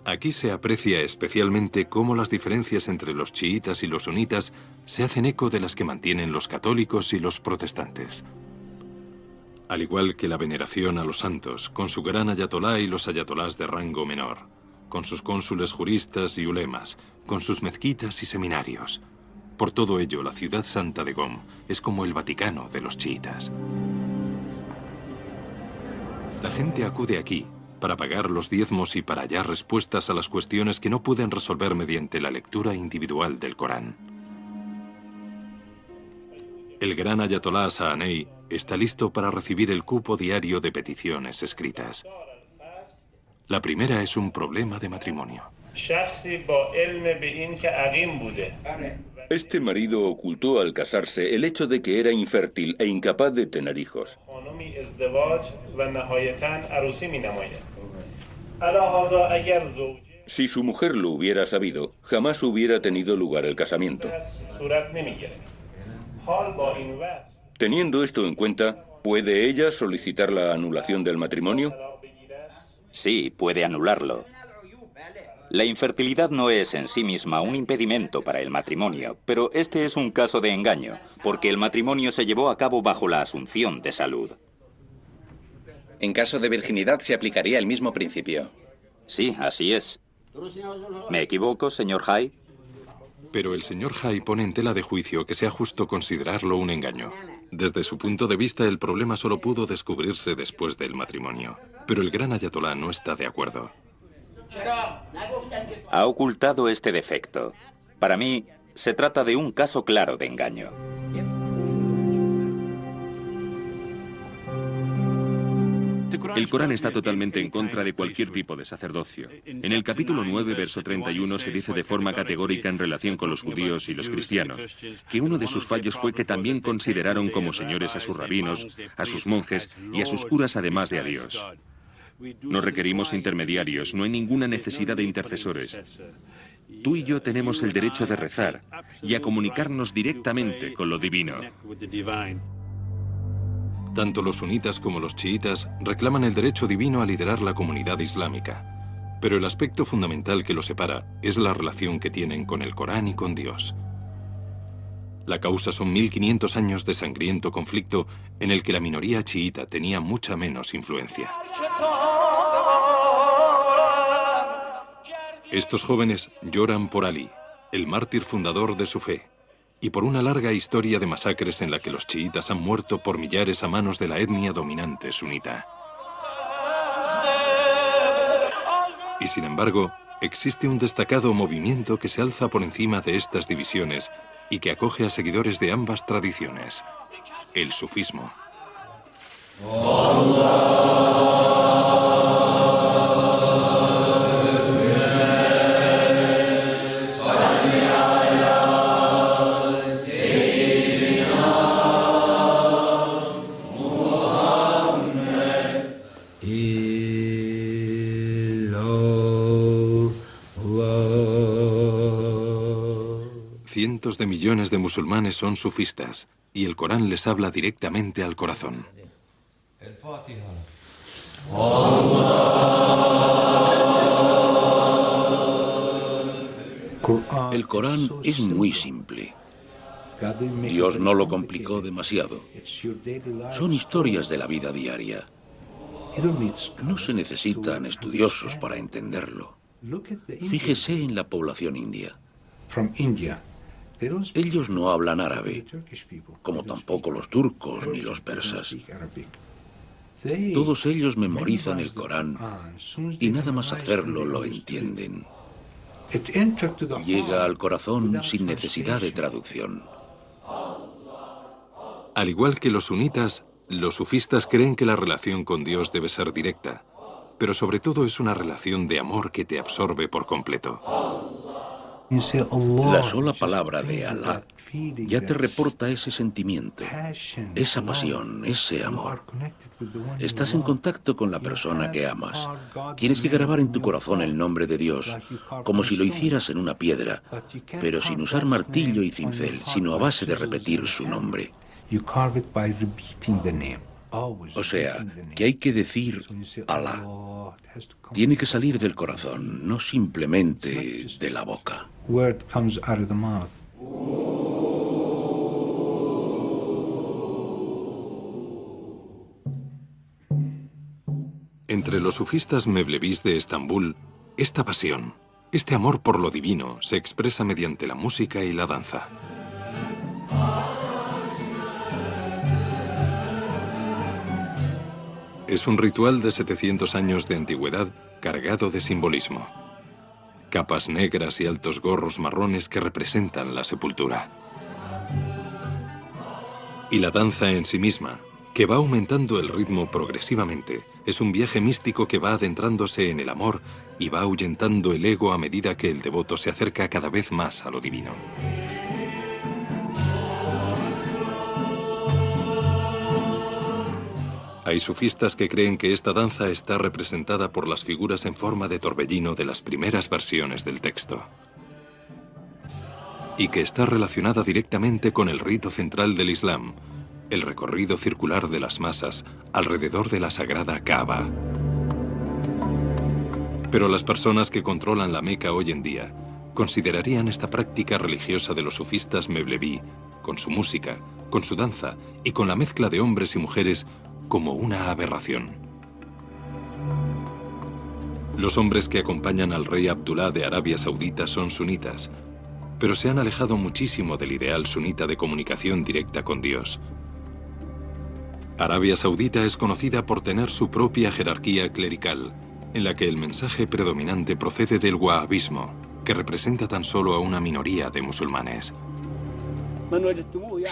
Aquí se aprecia especialmente cómo las diferencias entre los chiitas y los sunitas se hacen eco de las que mantienen los católicos y los protestantes. Al igual que la veneración a los santos, con su gran ayatolá y los ayatolás de rango menor, con sus cónsules juristas y ulemas, con sus mezquitas y seminarios. Por todo ello, la ciudad santa de Qom es como el Vaticano de los chiitas. La gente acude aquí para pagar los diezmos y para hallar respuestas a las cuestiones que no pueden resolver mediante la lectura individual del Corán. El gran ayatolá Saanei está listo para recibir el cupo diario de peticiones escritas. La primera es un problema de matrimonio. Este marido ocultó al casarse el hecho de que era infértil e incapaz de tener hijos. Si su mujer lo hubiera sabido, jamás hubiera tenido lugar el casamiento. Teniendo esto en cuenta, ¿puede ella solicitar la anulación del matrimonio? Sí, puede anularlo. La infertilidad no es en sí misma un impedimento para el matrimonio, pero este es un caso de engaño, porque el matrimonio se llevó a cabo bajo la asunción de salud. En caso de virginidad se aplicaría el mismo principio. Sí, así es. ¿Me equivoco, señor Hay? Pero el señor Hay pone en tela de juicio que sea justo considerarlo un engaño. Desde su punto de vista, el problema solo pudo descubrirse después del matrimonio. Pero el gran ayatolá no está de acuerdo. Ha ocultado este defecto. Para mí, se trata de un caso claro de engaño. El Corán está totalmente en contra de cualquier tipo de sacerdocio. En el capítulo 9, verso 31, se dice de forma categórica en relación con los judíos y los cristianos, que uno de sus fallos fue que también consideraron como señores a sus rabinos, a sus monjes y a sus curas además de a Dios. No requerimos intermediarios, no hay ninguna necesidad de intercesores. Tú y yo tenemos el derecho de rezar y a comunicarnos directamente con lo divino. Tanto los sunitas como los chiitas reclaman el derecho divino a liderar la comunidad islámica. Pero el aspecto fundamental que los separa es la relación que tienen con el Corán y con Dios. La causa son 1500 años de sangriento conflicto en el que la minoría chiita tenía mucha menos influencia. Estos jóvenes lloran por Ali, el mártir fundador de su fe, y por una larga historia de masacres en la que los chiitas han muerto por millares a manos de la etnia dominante sunita. Y sin embargo, existe un destacado movimiento que se alza por encima de estas divisiones y que acoge a seguidores de ambas tradiciones, el sufismo. Cientos de millones de musulmanes son sufistas y el Corán les habla directamente al corazón. El Corán es muy simple. Dios no lo complicó demasiado. Son historias de la vida diaria. No se necesitan estudiosos para entenderlo. Fíjese en la población india. Ellos no hablan árabe, como tampoco los turcos ni los persas. Todos ellos memorizan el Corán y nada más hacerlo lo entienden. Llega al corazón sin necesidad de traducción. Al igual que los sunitas, los sufistas creen que la relación con Dios debe ser directa, pero sobre todo es una relación de amor que te absorbe por completo. La sola palabra de Alá ya te reporta ese sentimiento, esa pasión, ese amor. Estás en contacto con la persona que amas. Tienes que grabar en tu corazón el nombre de Dios, como si lo hicieras en una piedra, pero sin usar martillo y cincel, sino a base de repetir su nombre. O sea, que hay que decir Alá. Tiene que salir del corazón, no simplemente de la boca. Entre los sufistas mevlevis de Estambul, esta pasión, este amor por lo divino, se expresa mediante la música y la danza. Es un ritual de 700 años de antigüedad cargado de simbolismo. Capas negras y altos gorros marrones que representan la sepultura. Y la danza en sí misma, que va aumentando el ritmo progresivamente, es un viaje místico que va adentrándose en el amor y va ahuyentando el ego a medida que el devoto se acerca cada vez más a lo divino. Hay sufistas que creen que esta danza está representada por las figuras en forma de torbellino de las primeras versiones del texto, y que está relacionada directamente con el rito central del Islam, el recorrido circular de las masas alrededor de la sagrada Kaaba. Pero las personas que controlan la Meca hoy en día considerarían esta práctica religiosa de los sufistas mevleví, con su música, con su danza y con la mezcla de hombres y mujeres, como una aberración. Los hombres que acompañan al rey Abdullah de Arabia Saudita son sunitas, pero se han alejado muchísimo del ideal sunita de comunicación directa con Dios. Arabia Saudita es conocida por tener su propia jerarquía clerical, en la que el mensaje predominante procede del wahabismo, que representa tan solo a una minoría de musulmanes.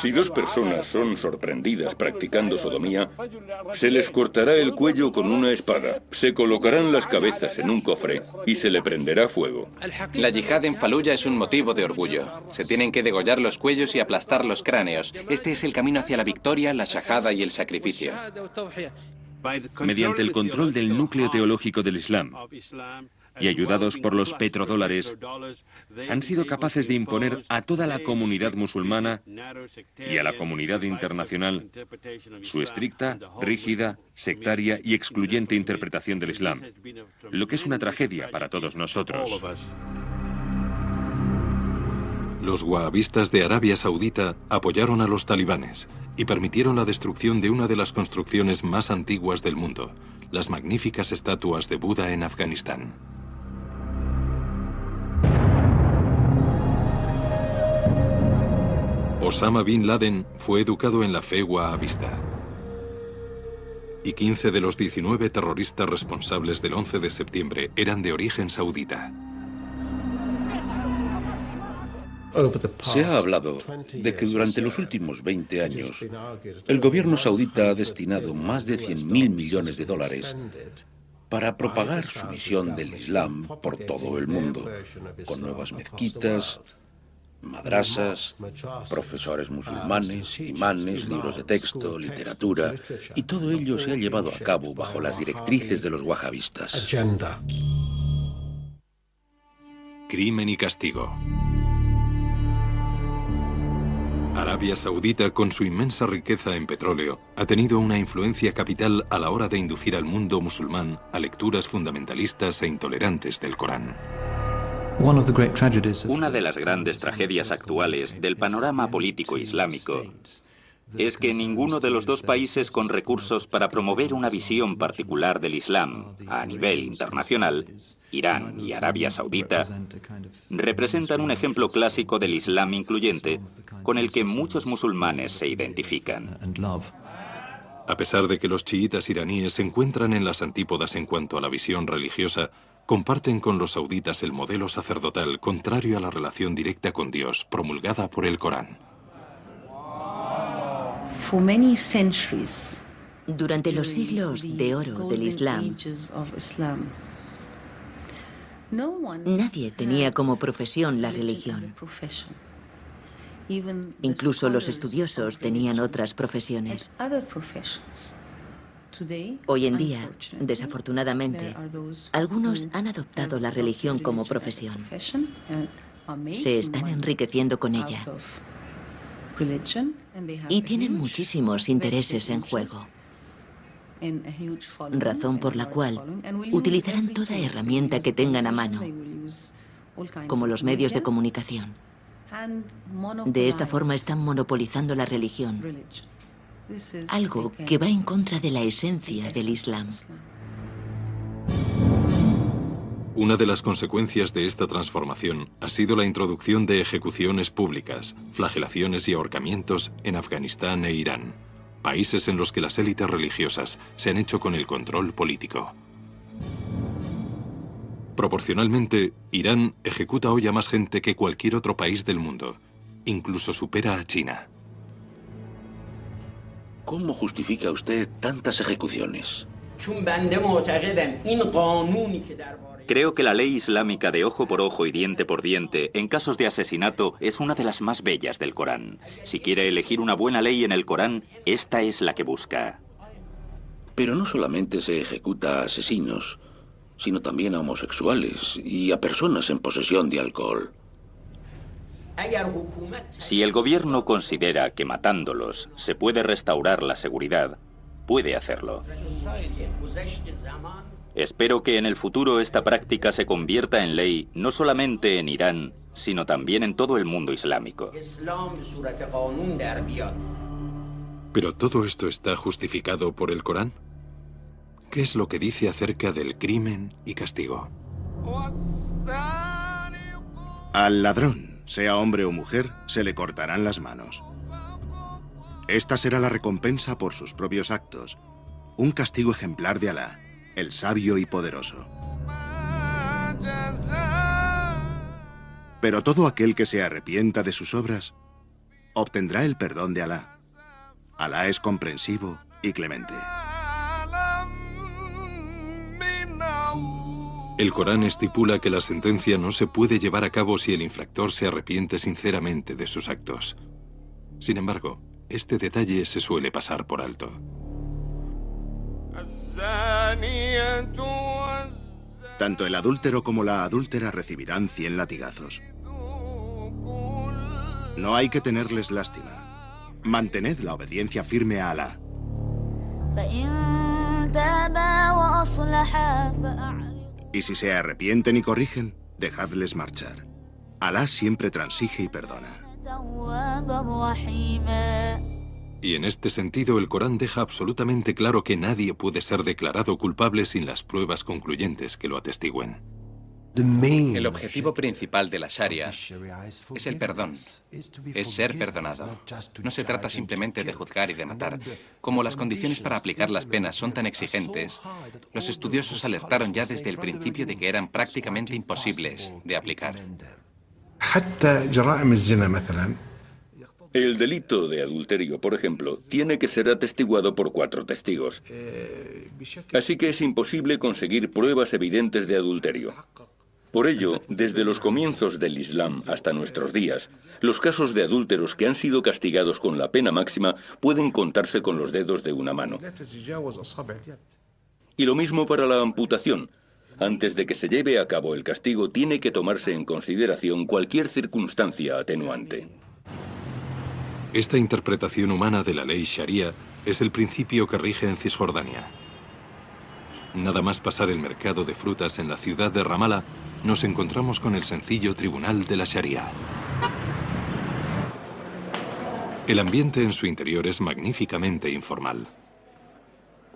Si dos personas son sorprendidas practicando sodomía, se les cortará el cuello con una espada, se colocarán las cabezas en un cofre y se le prenderá fuego. La yihad en Faluya es un motivo de orgullo. Se tienen que degollar los cuellos y aplastar los cráneos. Este es el camino hacia la victoria, la shahada y el sacrificio. Mediante el control del núcleo teológico del Islam y ayudados por los petrodólares, han sido capaces de imponer a toda la comunidad musulmana y a la comunidad internacional su estricta, rígida, sectaria y excluyente interpretación del Islam, lo que es una tragedia para todos nosotros. Los wahabistas de Arabia Saudita apoyaron a los talibanes y permitieron la destrucción de una de las construcciones más antiguas del mundo, las magníficas estatuas de Buda en Afganistán. Osama Bin Laden fue educado en la fe wahabista. Y 15 de los 19 terroristas responsables del 11 de septiembre eran de origen saudita. Se ha hablado de que durante los últimos 20 años el gobierno saudita ha destinado más de 100.000 millones de dólares para propagar su visión del Islam por todo el mundo, con nuevas mezquitas, madrasas, profesores musulmanes, imanes, libros de texto, literatura, y todo ello se ha llevado a cabo bajo las directrices de los wahabistas. Crimen y castigo. Arabia Saudita, con su inmensa riqueza en petróleo, ha tenido una influencia capital a la hora de inducir al mundo musulmán a lecturas fundamentalistas e intolerantes del Corán. Una de las grandes tragedias actuales del panorama político islámico es que ninguno de los dos países con recursos para promover una visión particular del Islam a nivel internacional, Irán y Arabia Saudita, representan un ejemplo clásico del Islam incluyente con el que muchos musulmanes se identifican. A pesar de que los chiitas iraníes se encuentran en las antípodas en cuanto a la visión religiosa, comparten con los sauditas el modelo sacerdotal contrario a la relación directa con Dios, promulgada por el Corán. Durante los siglos de oro del Islam, nadie tenía como profesión la religión. Incluso los estudiosos tenían otras profesiones. Hoy en día, desafortunadamente, algunos han adoptado la religión como profesión. Se están enriqueciendo con ella. Y tienen muchísimos intereses en juego. Razón por la cual utilizarán toda herramienta que tengan a mano, como los medios de comunicación. De esta forma están monopolizando la religión, algo que va en contra de la esencia del Islam. Una de las consecuencias de esta transformación ha sido la introducción de ejecuciones públicas, flagelaciones y ahorcamientos en Afganistán e Irán, países en los que las élites religiosas se han hecho con el control político. Proporcionalmente, Irán ejecuta hoy a más gente que cualquier otro país del mundo. Incluso supera a China. ¿Cómo justifica usted tantas ejecuciones? Creo que la ley islámica de ojo por ojo y diente por diente en casos de asesinato es una de las más bellas del Corán. Si quiere elegir una buena ley en el Corán, esta es la que busca. Pero no solamente se ejecuta a asesinos, sino también a homosexuales y a personas en posesión de alcohol. Si el gobierno considera que matándolos se puede restaurar la seguridad, puede hacerlo. Espero que en el futuro esta práctica se convierta en ley no solamente en Irán, sino también en todo el mundo islámico. ¿Pero todo esto está justificado por el Corán? ¿Qué es lo que dice acerca del crimen y castigo? Al ladrón, sea hombre o mujer, se le cortarán las manos. Esta será la recompensa por sus propios actos, un castigo ejemplar de Alá, el sabio y poderoso. Pero todo aquel que se arrepienta de sus obras obtendrá el perdón de Alá. Alá es comprensivo y clemente. El Corán estipula que la sentencia no se puede llevar a cabo si el infractor se arrepiente sinceramente de sus actos. Sin embargo, este detalle se suele pasar por alto. Tanto el adúltero como la adúltera recibirán 100 latigazos. No hay que tenerles lástima. Mantened la obediencia firme a Alá. Y si se arrepienten y corrigen, dejadles marchar. Alá siempre transige y perdona. Y en este sentido, el Corán deja absolutamente claro que nadie puede ser declarado culpable sin las pruebas concluyentes que lo atestiguen. El objetivo principal de la Sharia es el perdón, es ser perdonado. No se trata simplemente de juzgar y de matar. Como las condiciones para aplicar las penas son tan exigentes, los estudiosos alertaron ya desde el principio de que eran prácticamente imposibles de aplicar. El delito de adulterio, por ejemplo, tiene que ser atestiguado por 4 testigos. Así que es imposible conseguir pruebas evidentes de adulterio. Por ello, desde los comienzos del Islam hasta nuestros días, los casos de adúlteros que han sido castigados con la pena máxima pueden contarse con los dedos de una mano. Y lo mismo para la amputación. Antes de que se lleve a cabo el castigo, tiene que tomarse en consideración cualquier circunstancia atenuante. Esta interpretación humana de la ley Sharia es el principio que rige en Cisjordania. Nada más pasar el mercado de frutas en la ciudad de Ramallah, nos encontramos con el sencillo tribunal de la Sharia. El ambiente en su interior es magníficamente informal.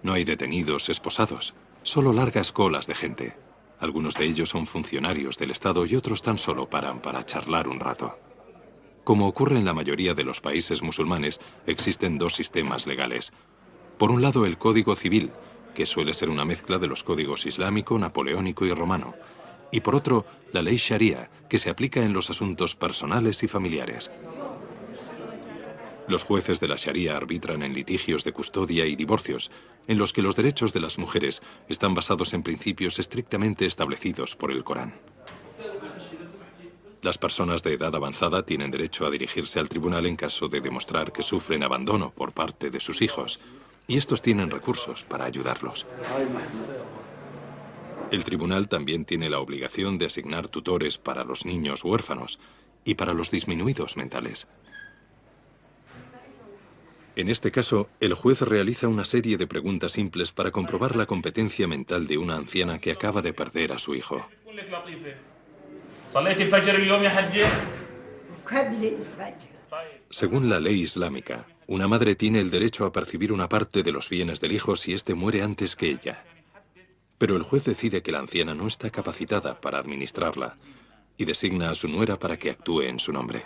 No hay detenidos esposados, solo largas colas de gente. Algunos de ellos son funcionarios del Estado y otros tan solo paran para charlar un rato. Como ocurre en la mayoría de los países musulmanes, existen 2 sistemas legales. Por un lado, el Código Civil, que suele ser una mezcla de los códigos islámico, napoleónico y romano, y por otro, la ley Sharia, que se aplica en los asuntos personales y familiares. Los jueces de la Sharia arbitran en litigios de custodia y divorcios, en los que los derechos de las mujeres están basados en principios estrictamente establecidos por el Corán. Las personas de edad avanzada tienen derecho a dirigirse al tribunal en caso de demostrar que sufren abandono por parte de sus hijos, y estos tienen recursos para ayudarlos. El tribunal también tiene la obligación de asignar tutores para los niños huérfanos y para los disminuidos mentales. En este caso, el juez realiza una serie de preguntas simples para comprobar la competencia mental de una anciana que acaba de perder a su hijo. Según la ley islámica, una madre tiene el derecho a percibir una parte de los bienes del hijo si éste muere antes que ella. Pero el juez decide que la anciana no está capacitada para administrarla y designa a su nuera para que actúe en su nombre.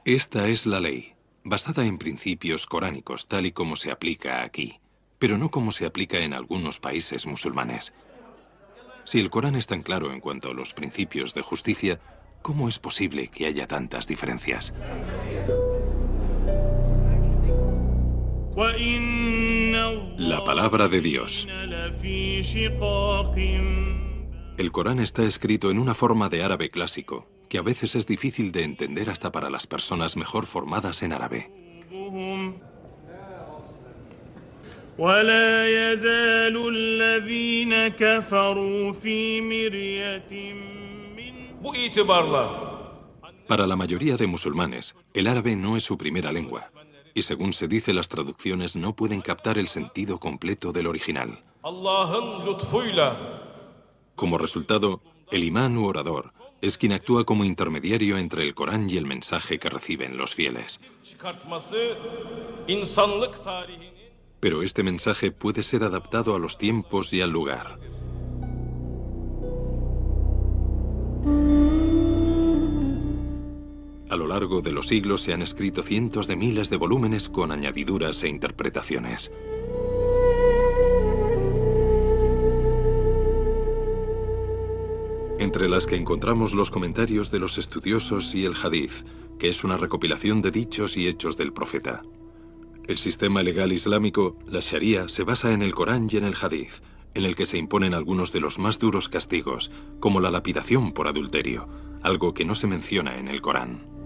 Esta es la ley, basada en principios coránicos, tal y como se aplica aquí, pero no como se aplica en algunos países musulmanes. Si el Corán es tan claro en cuanto a los principios de justicia, ¿cómo es posible que haya tantas diferencias? La palabra de Dios. El Corán está escrito en una forma de árabe clásico, que a veces es difícil de entender hasta para las personas mejor formadas en árabe. Para la mayoría de musulmanes, el árabe no es su primera lengua, y según se dice, las traducciones no pueden captar el sentido completo del original. Como resultado, el imán u orador es quien actúa como intermediario entre el Corán y el mensaje que reciben los fieles. Pero este mensaje puede ser adaptado a los tiempos y al lugar. A lo largo de los siglos se han escrito cientos de miles de volúmenes con añadiduras e interpretaciones. Entre las que encontramos los comentarios de los estudiosos y el Hadith, que es una recopilación de dichos y hechos del profeta. El sistema legal islámico, la Sharia, se basa en el Corán y en el Hadith, en el que se imponen algunos de los más duros castigos, como la lapidación por adulterio, algo que no se menciona en el Corán.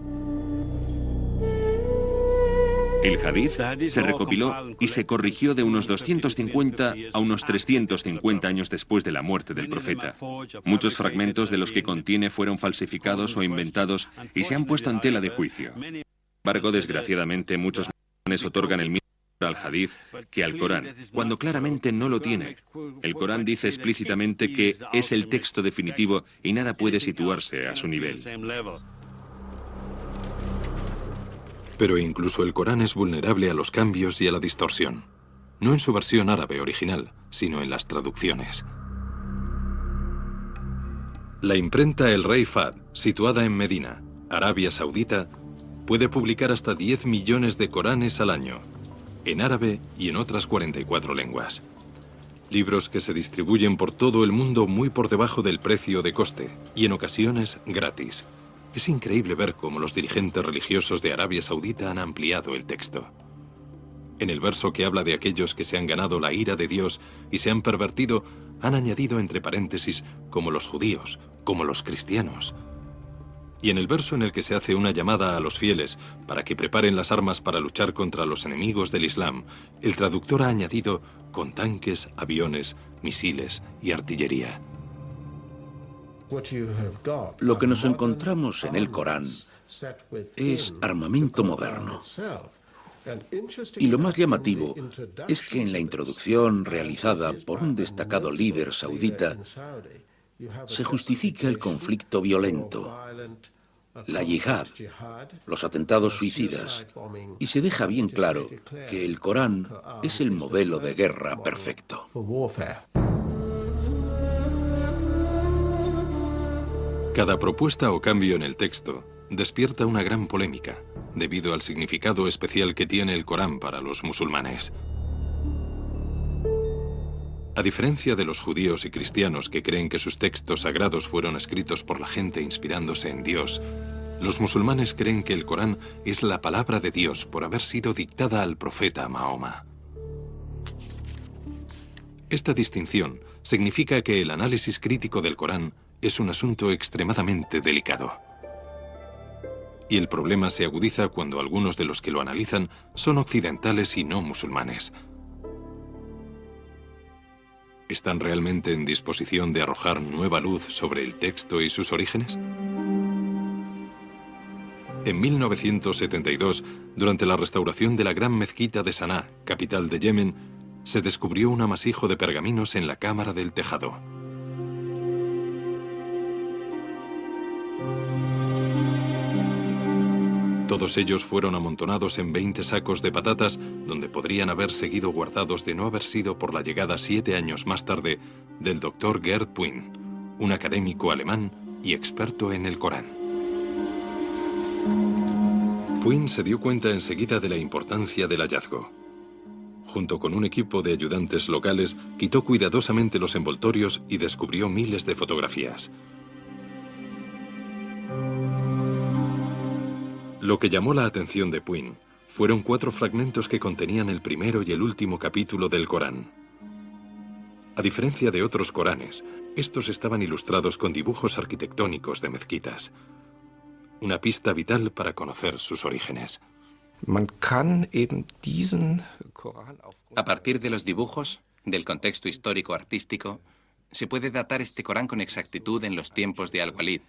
El Hadith se recopiló y se corrigió de unos 250 a unos 350 años después de la muerte del profeta. Muchos fragmentos de los que contiene fueron falsificados o inventados y se han puesto en tela de juicio. Sin embargo, desgraciadamente, muchos musulmanes otorgan el mismo al Hadith que al Corán, cuando claramente no lo tiene. El Corán dice explícitamente que es el texto definitivo y nada puede situarse a su nivel. Pero incluso el Corán es vulnerable a los cambios y a la distorsión. No en su versión árabe original, sino en las traducciones. La imprenta El Rey Fahd, situada en Medina, Arabia Saudita, puede publicar hasta 10 millones de Coranes al año, en árabe y en otras 44 lenguas. Libros que se distribuyen por todo el mundo muy por debajo del precio de coste, y en ocasiones gratis. Es increíble ver cómo los dirigentes religiosos de Arabia Saudita han ampliado el texto. En el verso que habla de aquellos que se han ganado la ira de Dios y se han pervertido, han añadido entre paréntesis como los judíos, como los cristianos. Y en el verso en el que se hace una llamada a los fieles para que preparen las armas para luchar contra los enemigos del Islam, el traductor ha añadido con tanques, aviones, misiles y artillería. Lo que nos encontramos en el Corán es armamento moderno. Y lo más llamativo es que en la introducción realizada por un destacado líder saudita se justifica el conflicto violento, la yihad, los atentados suicidas, y se deja bien claro que el Corán es el modelo de guerra perfecto. Cada propuesta o cambio en el texto despierta una gran polémica, debido al significado especial que tiene el Corán para los musulmanes. A diferencia de los judíos y cristianos que creen que sus textos sagrados fueron escritos por la gente inspirándose en Dios, los musulmanes creen que el Corán es la palabra de Dios por haber sido dictada al profeta Mahoma. Esta distinción significa que el análisis crítico del Corán es un asunto extremadamente delicado. Y el problema se agudiza cuando algunos de los que lo analizan son occidentales y no musulmanes. ¿Están realmente en disposición de arrojar nueva luz sobre el texto y sus orígenes? En 1972, durante la restauración de la gran mezquita de Saná, capital de Yemen, se descubrió un amasijo de pergaminos en la cámara del tejado. Todos ellos fueron amontonados en 20 sacos de patatas, donde podrían haber seguido guardados de no haber sido por la llegada 7 años más tarde del Dr. Gerd Puin, un académico alemán y experto en el Corán. Puin se dio cuenta enseguida de la importancia del hallazgo. Junto con un equipo de ayudantes locales, quitó cuidadosamente los envoltorios y descubrió miles de fotografías. Lo que llamó la atención de Puin fueron 4 fragmentos que contenían el primero y el último capítulo del Corán. A diferencia de otros Coranes, estos estaban ilustrados con dibujos arquitectónicos de mezquitas. Una pista vital para conocer sus orígenes. A partir de los dibujos, del contexto histórico-artístico, se puede datar este Corán con exactitud en los tiempos de Al-Walid.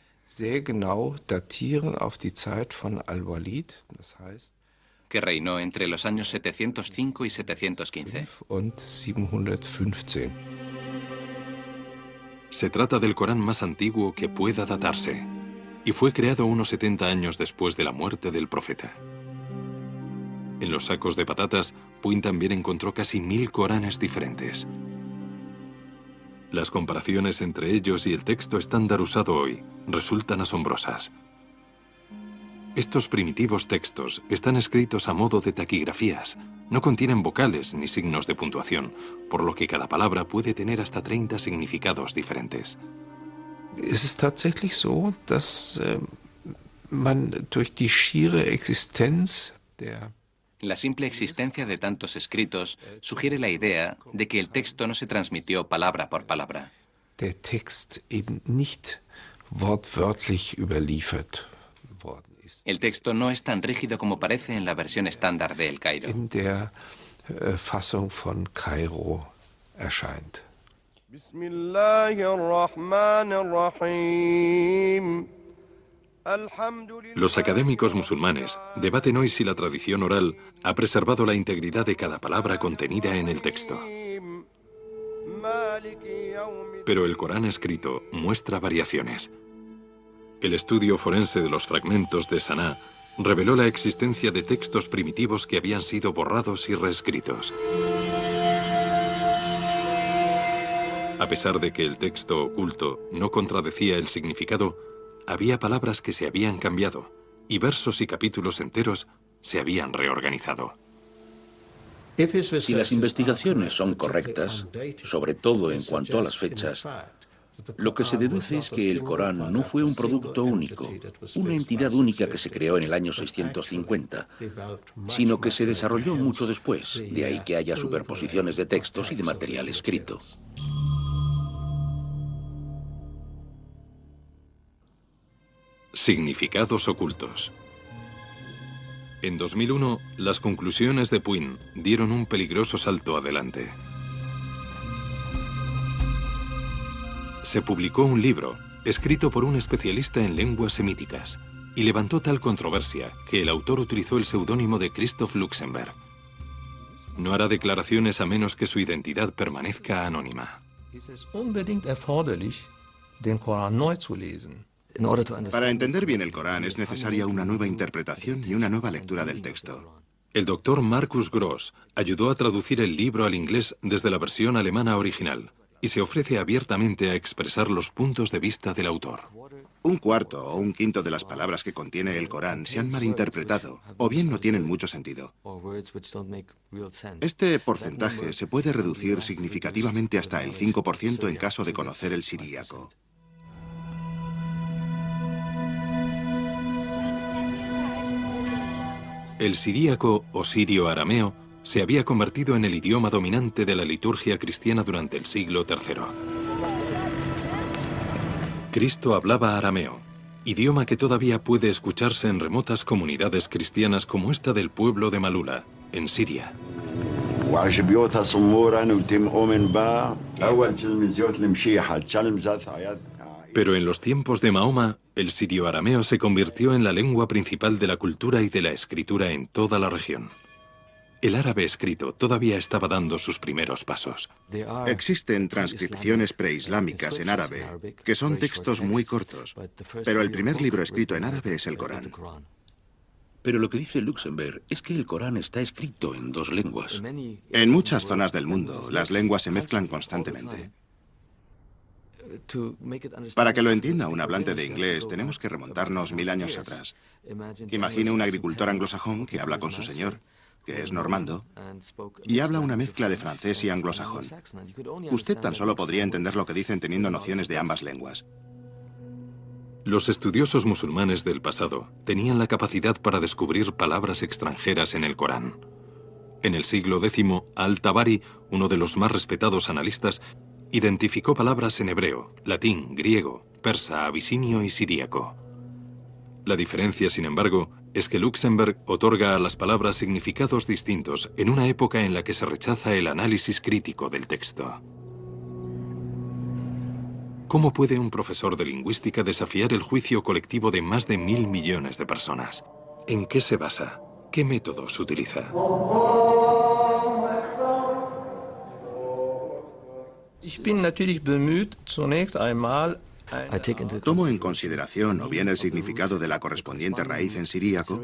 Que reinó entre los años 705 y 715. Se trata del Corán más antiguo que pueda datarse, y fue creado unos 70 años después de la muerte del profeta. En los sacos de patatas, Puin también encontró casi 1000 Coranes diferentes. Las comparaciones entre ellos y el texto estándar usado hoy resultan asombrosas. Estos primitivos textos están escritos a modo de taquigrafías. No contienen vocales ni signos de puntuación, por lo que cada palabra puede tener hasta 30 significados diferentes. Es ist tatsächlich so, dass man durch die schiere Existenz der La simple existencia de tantos escritos sugiere la idea de que el texto no se transmitió palabra por palabra. Der Text eben nicht wortwörtlich überliefert worden ist. El texto no es tan rígido como parece en la versión estándar de El Cairo. In der Fassung von Kairo erscheint. Los académicos musulmanes debaten hoy si la tradición oral ha preservado la integridad de cada palabra contenida en el texto. Pero el Corán escrito muestra variaciones. El estudio forense de los fragmentos de Saná reveló la existencia de textos primitivos que habían sido borrados y reescritos. A pesar de que el texto oculto no contradecía el significado, había palabras que se habían cambiado y versos y capítulos enteros se habían reorganizado. Si las investigaciones son correctas, sobre todo en cuanto a las fechas, lo que se deduce es que el Corán no fue un producto único, una entidad única que se creó en el año 650, sino que se desarrolló mucho después, de ahí que haya superposiciones de textos y de material escrito. Significados ocultos. En 2001, las conclusiones de Puin dieron un peligroso salto adelante. Se publicó un libro, escrito por un especialista en lenguas semíticas, y levantó tal controversia que el autor utilizó el seudónimo de Christoph Luxemburg. No hará declaraciones a menos que su identidad permanezca anónima. Para entender bien el Corán es necesaria una nueva interpretación y una nueva lectura del texto. El doctor Marcus Gross ayudó a traducir el libro al inglés desde la versión alemana original y se ofrece abiertamente a expresar los puntos de vista del autor. Un cuarto o un quinto de las palabras que contiene el Corán se han malinterpretado, o bien no tienen mucho sentido. Este porcentaje se puede reducir significativamente hasta el 5% en caso de conocer el siríaco. El siríaco o sirio-arameo se había convertido en el idioma dominante de la liturgia cristiana durante el siglo III. Cristo hablaba arameo, idioma que todavía puede escucharse en remotas comunidades cristianas como esta del pueblo de Malula, en Siria. Pero en los tiempos de Mahoma, el sirio-arameo se convirtió en la lengua principal de la cultura y de la escritura en toda la región. El árabe escrito todavía estaba dando sus primeros pasos. Existen transcripciones preislámicas en árabe, que son textos muy cortos, pero el primer libro escrito en árabe es el Corán. Pero lo que dice Luxemburg es que el Corán está escrito en 2 lenguas. En muchas zonas del mundo, las lenguas se mezclan constantemente. Para que lo entienda un hablante de inglés, tenemos que remontarnos 1000 años atrás. Imagine un agricultor anglosajón que habla con su señor, que es normando, y habla una mezcla de francés y anglosajón. Usted tan solo podría entender lo que dicen teniendo nociones de ambas lenguas. Los estudiosos musulmanes del pasado tenían la capacidad para descubrir palabras extranjeras en el Corán. En el siglo X, Al-Tabari, uno de los más respetados analistas, identificó palabras en hebreo, latín, griego, persa, abisinio y siríaco. La diferencia, sin embargo, es que Luxemburg otorga a las palabras significados distintos en una época en la que se rechaza el análisis crítico del texto. ¿Cómo puede un profesor de lingüística desafiar el juicio colectivo de más de 1000 millones de personas? ¿En qué se basa? ¿Qué métodos utiliza? Tomo en consideración o bien el significado de la correspondiente raíz en siríaco,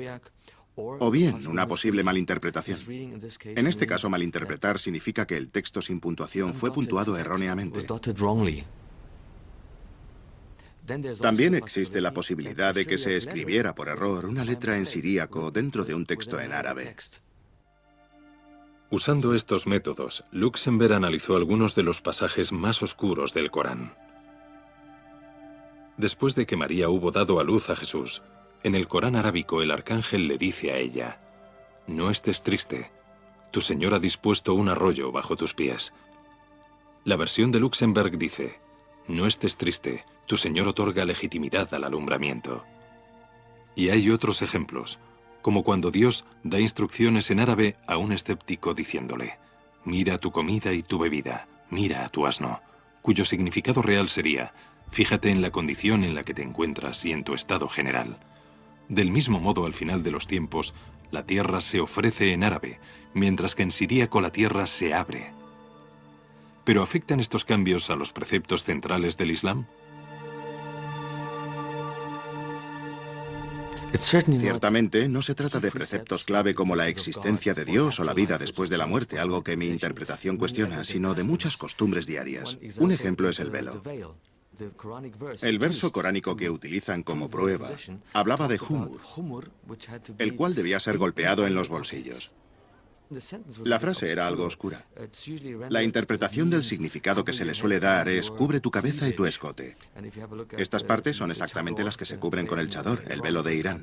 o bien una posible malinterpretación. En este caso, malinterpretar significa que el texto sin puntuación fue puntuado erróneamente. También existe la posibilidad de que se escribiera por error una letra en siríaco dentro de un texto en árabe. Usando estos métodos, Luxemburg analizó algunos de los pasajes más oscuros del Corán. Después de que María hubo dado a luz a Jesús, en el Corán arábico el arcángel le dice a ella: «No estés triste, tu Señor ha dispuesto un arroyo bajo tus pies». La versión de Luxemburg dice: «No estés triste, tu Señor otorga legitimidad al alumbramiento». Y hay otros ejemplos, como cuando Dios da instrucciones en árabe a un escéptico diciéndole: «Mira tu comida y tu bebida, mira a tu asno», cuyo significado real sería: «Fíjate en la condición en la que te encuentras y en tu estado general». Del mismo modo, al final de los tiempos, la tierra se ofrece en árabe, mientras que en siríaco la tierra se abre. ¿Pero afectan estos cambios a los preceptos centrales del Islam? Ciertamente, no se trata de preceptos clave como la existencia de Dios o la vida después de la muerte, algo que mi interpretación cuestiona, sino de muchas costumbres diarias. Un ejemplo es el velo. El verso coránico que utilizan como prueba hablaba de humur, el cual debía ser golpeado en los bolsillos. La frase era algo oscura. La interpretación del significado que se le suele dar es: cubre tu cabeza y tu escote. Estas partes son exactamente las que se cubren con el chador, el velo de Irán.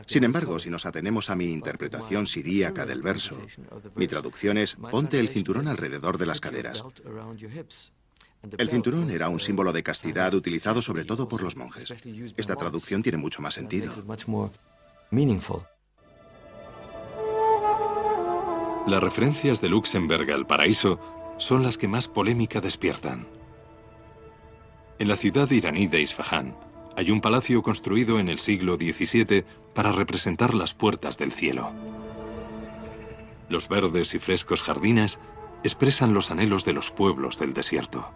Sin embargo, si nos atenemos a mi interpretación siríaca del verso, mi traducción es: ponte el cinturón alrededor de las caderas. El cinturón era un símbolo de castidad utilizado sobre todo por los monjes. Esta traducción tiene mucho más sentido. Las referencias de Luxemburg al paraíso son las que más polémica despiertan. En la ciudad iraní de Isfahán hay un palacio construido en el siglo XVII para representar las puertas del cielo. Los verdes y frescos jardines expresan los anhelos de los pueblos del desierto.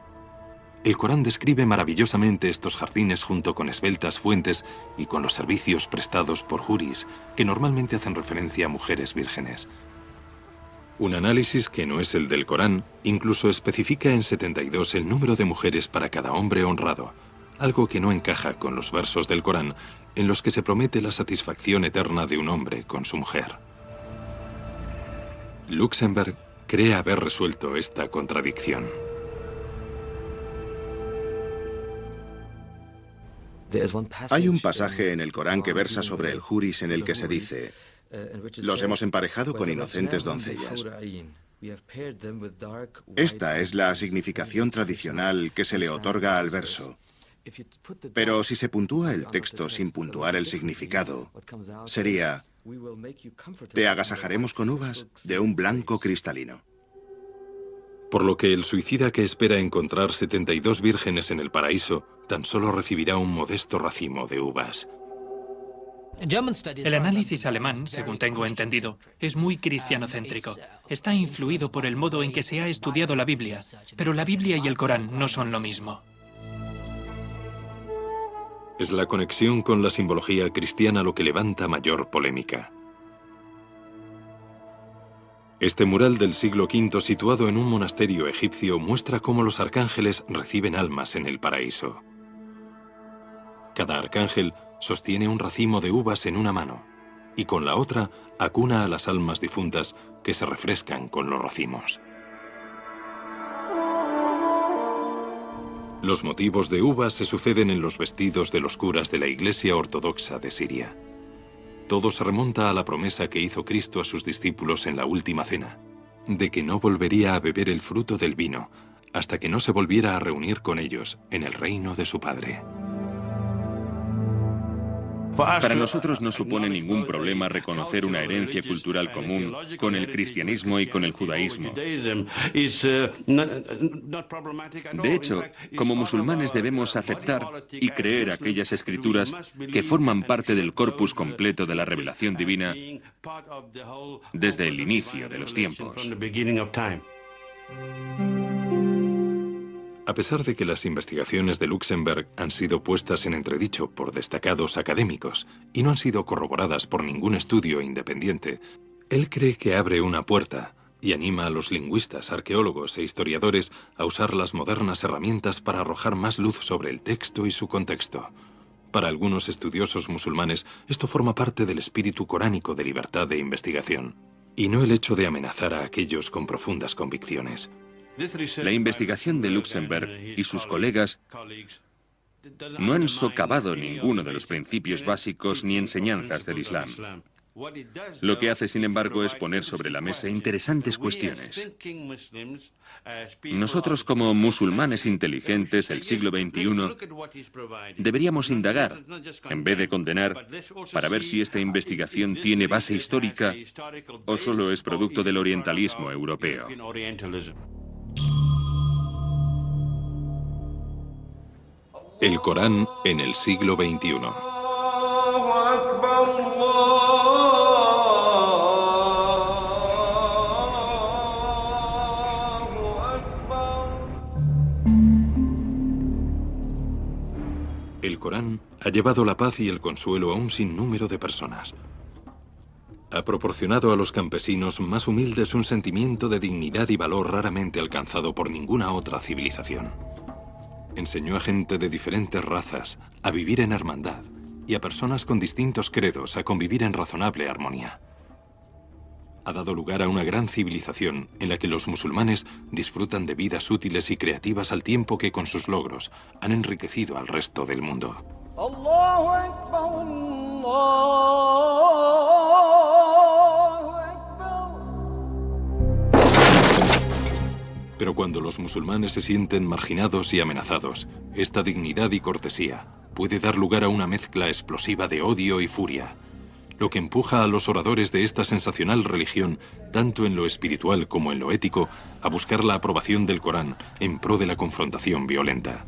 El Corán describe maravillosamente estos jardines junto con esbeltas fuentes y con los servicios prestados por juris, que normalmente hacen referencia a mujeres vírgenes. Un análisis que no es el del Corán incluso especifica en 72 el número de mujeres para cada hombre honrado, algo que no encaja con los versos del Corán en los que se promete la satisfacción eterna de un hombre con su mujer. Luxemburg cree haber resuelto esta contradicción. Hay un pasaje en el Corán que versa sobre el juris en el que se dice: los hemos emparejado con inocentes doncellas. Esta es la significación tradicional que se le otorga al verso. Pero si se puntúa el texto sin puntuar el significado, sería: te agasajaremos con uvas de un blanco cristalino. Por lo que el suicida que espera encontrar 72 vírgenes en el paraíso tan solo recibirá un modesto racimo de uvas. El análisis alemán, según tengo entendido, es muy cristianocéntrico. Está influido por el modo en que se ha estudiado la Biblia, pero la Biblia y el Corán no son lo mismo. Es la conexión con la simbología cristiana lo que levanta mayor polémica. Este mural del siglo V, situado en un monasterio egipcio, muestra cómo los arcángeles reciben almas en el paraíso. Cada arcángel sostiene un racimo de uvas en una mano y con la otra acuna a las almas difuntas que se refrescan con los racimos. Los motivos de uvas se suceden en los vestidos de los curas de la Iglesia Ortodoxa de Siria. Todo se remonta a la promesa que hizo Cristo a sus discípulos en la última cena, de que no volvería a beber el fruto del vino hasta que no se volviera a reunir con ellos en el reino de su Padre. Para nosotros no supone ningún problema reconocer una herencia cultural común con el cristianismo y con el judaísmo. De hecho, como musulmanes debemos aceptar y creer aquellas escrituras que forman parte del corpus completo de la revelación divina desde el inicio de los tiempos. A pesar de que las investigaciones de Luxemburg han sido puestas en entredicho por destacados académicos y no han sido corroboradas por ningún estudio independiente, él cree que abre una puerta y anima a los lingüistas, arqueólogos e historiadores a usar las modernas herramientas para arrojar más luz sobre el texto y su contexto. Para algunos estudiosos musulmanes, esto forma parte del espíritu coránico de libertad de investigación, y no el hecho de amenazar a aquellos con profundas convicciones. La investigación de Luxemburg y sus colegas no han socavado ninguno de los principios básicos ni enseñanzas del Islam. Lo que hace, sin embargo, es poner sobre la mesa interesantes cuestiones. Nosotros, como musulmanes inteligentes del siglo XXI, deberíamos indagar, en vez de condenar, para ver si esta investigación tiene base histórica o solo es producto del orientalismo europeo. El Corán en el siglo XXI. El Corán ha llevado la paz y el consuelo a un sinnúmero de personas. Ha proporcionado a los campesinos más humildes un sentimiento de dignidad y valor raramente alcanzado por ninguna otra civilización. Enseñó a gente de diferentes razas a vivir en hermandad y a personas con distintos credos a convivir en razonable armonía. Ha dado lugar a una gran civilización en la que los musulmanes disfrutan de vidas útiles y creativas al tiempo que con sus logros han enriquecido al resto del mundo. Allahu Akbar, Allahu Akbar. Pero cuando los musulmanes se sienten marginados y amenazados, esta dignidad y cortesía puede dar lugar a una mezcla explosiva de odio y furia, lo que empuja a los oradores de esta sensacional religión, tanto en lo espiritual como en lo ético, a buscar la aprobación del Corán en pro de la confrontación violenta.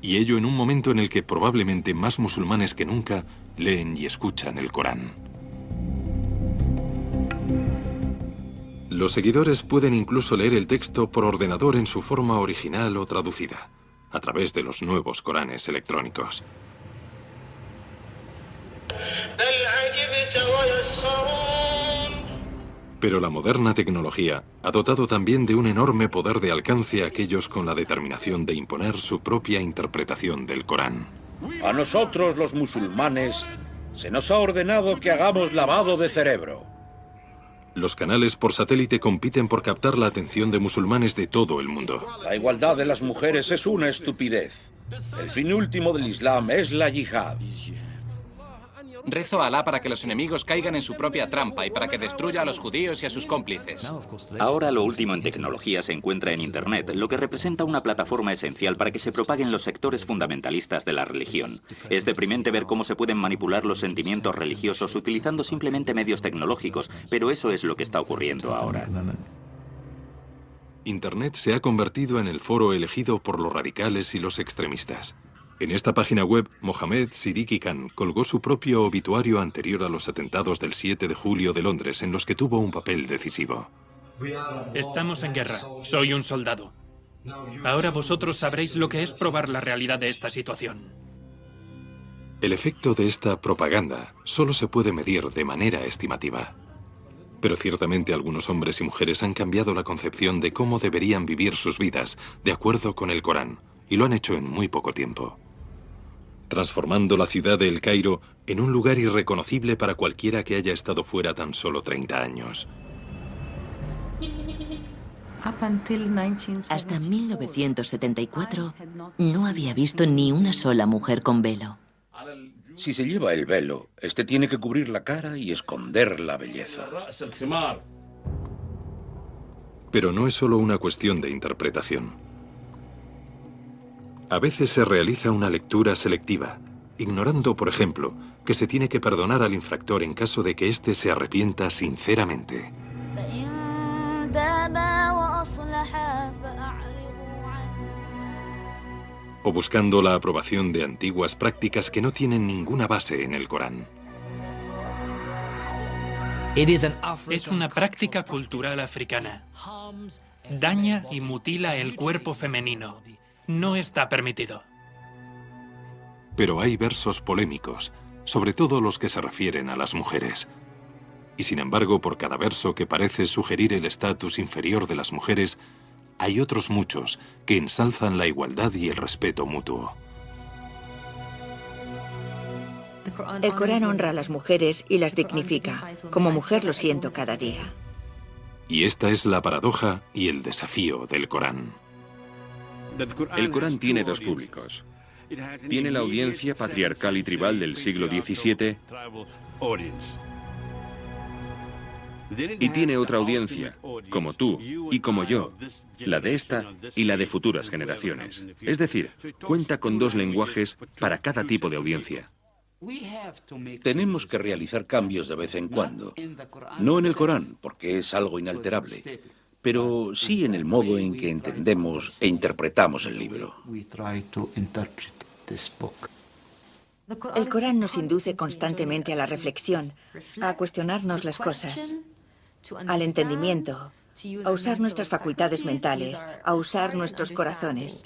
Y ello en un momento en el que probablemente más musulmanes que nunca leen y escuchan el Corán. Los seguidores pueden incluso leer el texto por ordenador en su forma original o traducida, a través de los nuevos Coranes electrónicos. Pero la moderna tecnología ha dotado también de un enorme poder de alcance a aquellos con la determinación de imponer su propia interpretación del Corán. A nosotros, los musulmanes, se nos ha ordenado que hagamos lavado de cerebro. Los canales por satélite compiten por captar la atención de musulmanes de todo el mundo. La igualdad de las mujeres es una estupidez. El fin último del Islam es la yihad. Rezo a Alá para que los enemigos caigan en su propia trampa y para que destruya a los judíos y a sus cómplices. Ahora lo último en tecnología se encuentra en Internet, lo que representa una plataforma esencial para que se propaguen los sectores fundamentalistas de la religión. Es deprimente ver cómo se pueden manipular los sentimientos religiosos utilizando simplemente medios tecnológicos, pero eso es lo que está ocurriendo ahora. Internet se ha convertido en el foro elegido por los radicales y los extremistas. En esta página web, Mohammed Siddiqui Khan colgó su propio obituario anterior a los atentados del 7 de julio de Londres, en los que tuvo un papel decisivo. Estamos en guerra. Soy un soldado. Ahora vosotros sabréis lo que es probar la realidad de esta situación. El efecto de esta propaganda solo se puede medir de manera estimativa. Pero ciertamente algunos hombres y mujeres han cambiado la concepción de cómo deberían vivir sus vidas de acuerdo con el Corán, y lo han hecho en muy poco tiempo, transformando la ciudad de El Cairo en un lugar irreconocible para cualquiera que haya estado fuera tan solo 30 años. Hasta 1974 no había visto ni una sola mujer con velo. Si se lleva el velo, este tiene que cubrir la cara y esconder la belleza. Pero no es solo una cuestión de interpretación. A veces se realiza una lectura selectiva, ignorando, por ejemplo, que se tiene que perdonar al infractor en caso de que éste se arrepienta sinceramente. O buscando la aprobación de antiguas prácticas que no tienen ninguna base en el Corán. Es una práctica cultural africana. Daña y mutila el cuerpo femenino. No está permitido. Pero hay versos polémicos, sobre todo los que se refieren a las mujeres. Y sin embargo, por cada verso que parece sugerir el estatus inferior de las mujeres, hay otros muchos que ensalzan la igualdad y el respeto mutuo. El Corán honra a las mujeres y las dignifica. Como mujer lo siento cada día. Y esta es la paradoja y el desafío del Corán. El Corán tiene dos públicos. Tiene la audiencia patriarcal y tribal del siglo XVII y tiene otra audiencia, como tú y como yo, la de esta y la de futuras generaciones. Es decir, cuenta con dos lenguajes para cada tipo de audiencia. Tenemos que realizar cambios de vez en cuando. No en el Corán, porque es algo inalterable, pero sí en el modo en que entendemos e interpretamos el libro. El Corán nos induce constantemente a la reflexión, a cuestionarnos las cosas, al entendimiento, a usar nuestras facultades mentales, a usar nuestros corazones.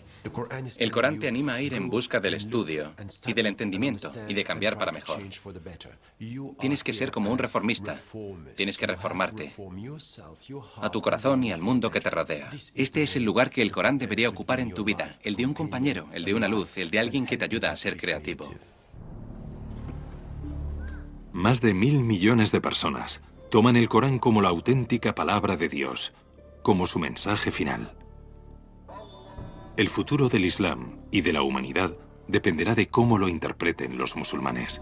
El Corán te anima a ir en busca del estudio y del entendimiento y de cambiar para mejor. Tienes que ser como un reformista. Tienes que reformarte a tu corazón y al mundo que te rodea. Este es el lugar que el Corán debería ocupar en tu vida, el de un compañero, el de una luz, el de alguien que te ayuda a ser creativo. Más de 1.000 millones de personas toman el Corán como la auténtica palabra de Dios, como su mensaje final. El futuro del Islam y de la humanidad dependerá de cómo lo interpreten los musulmanes.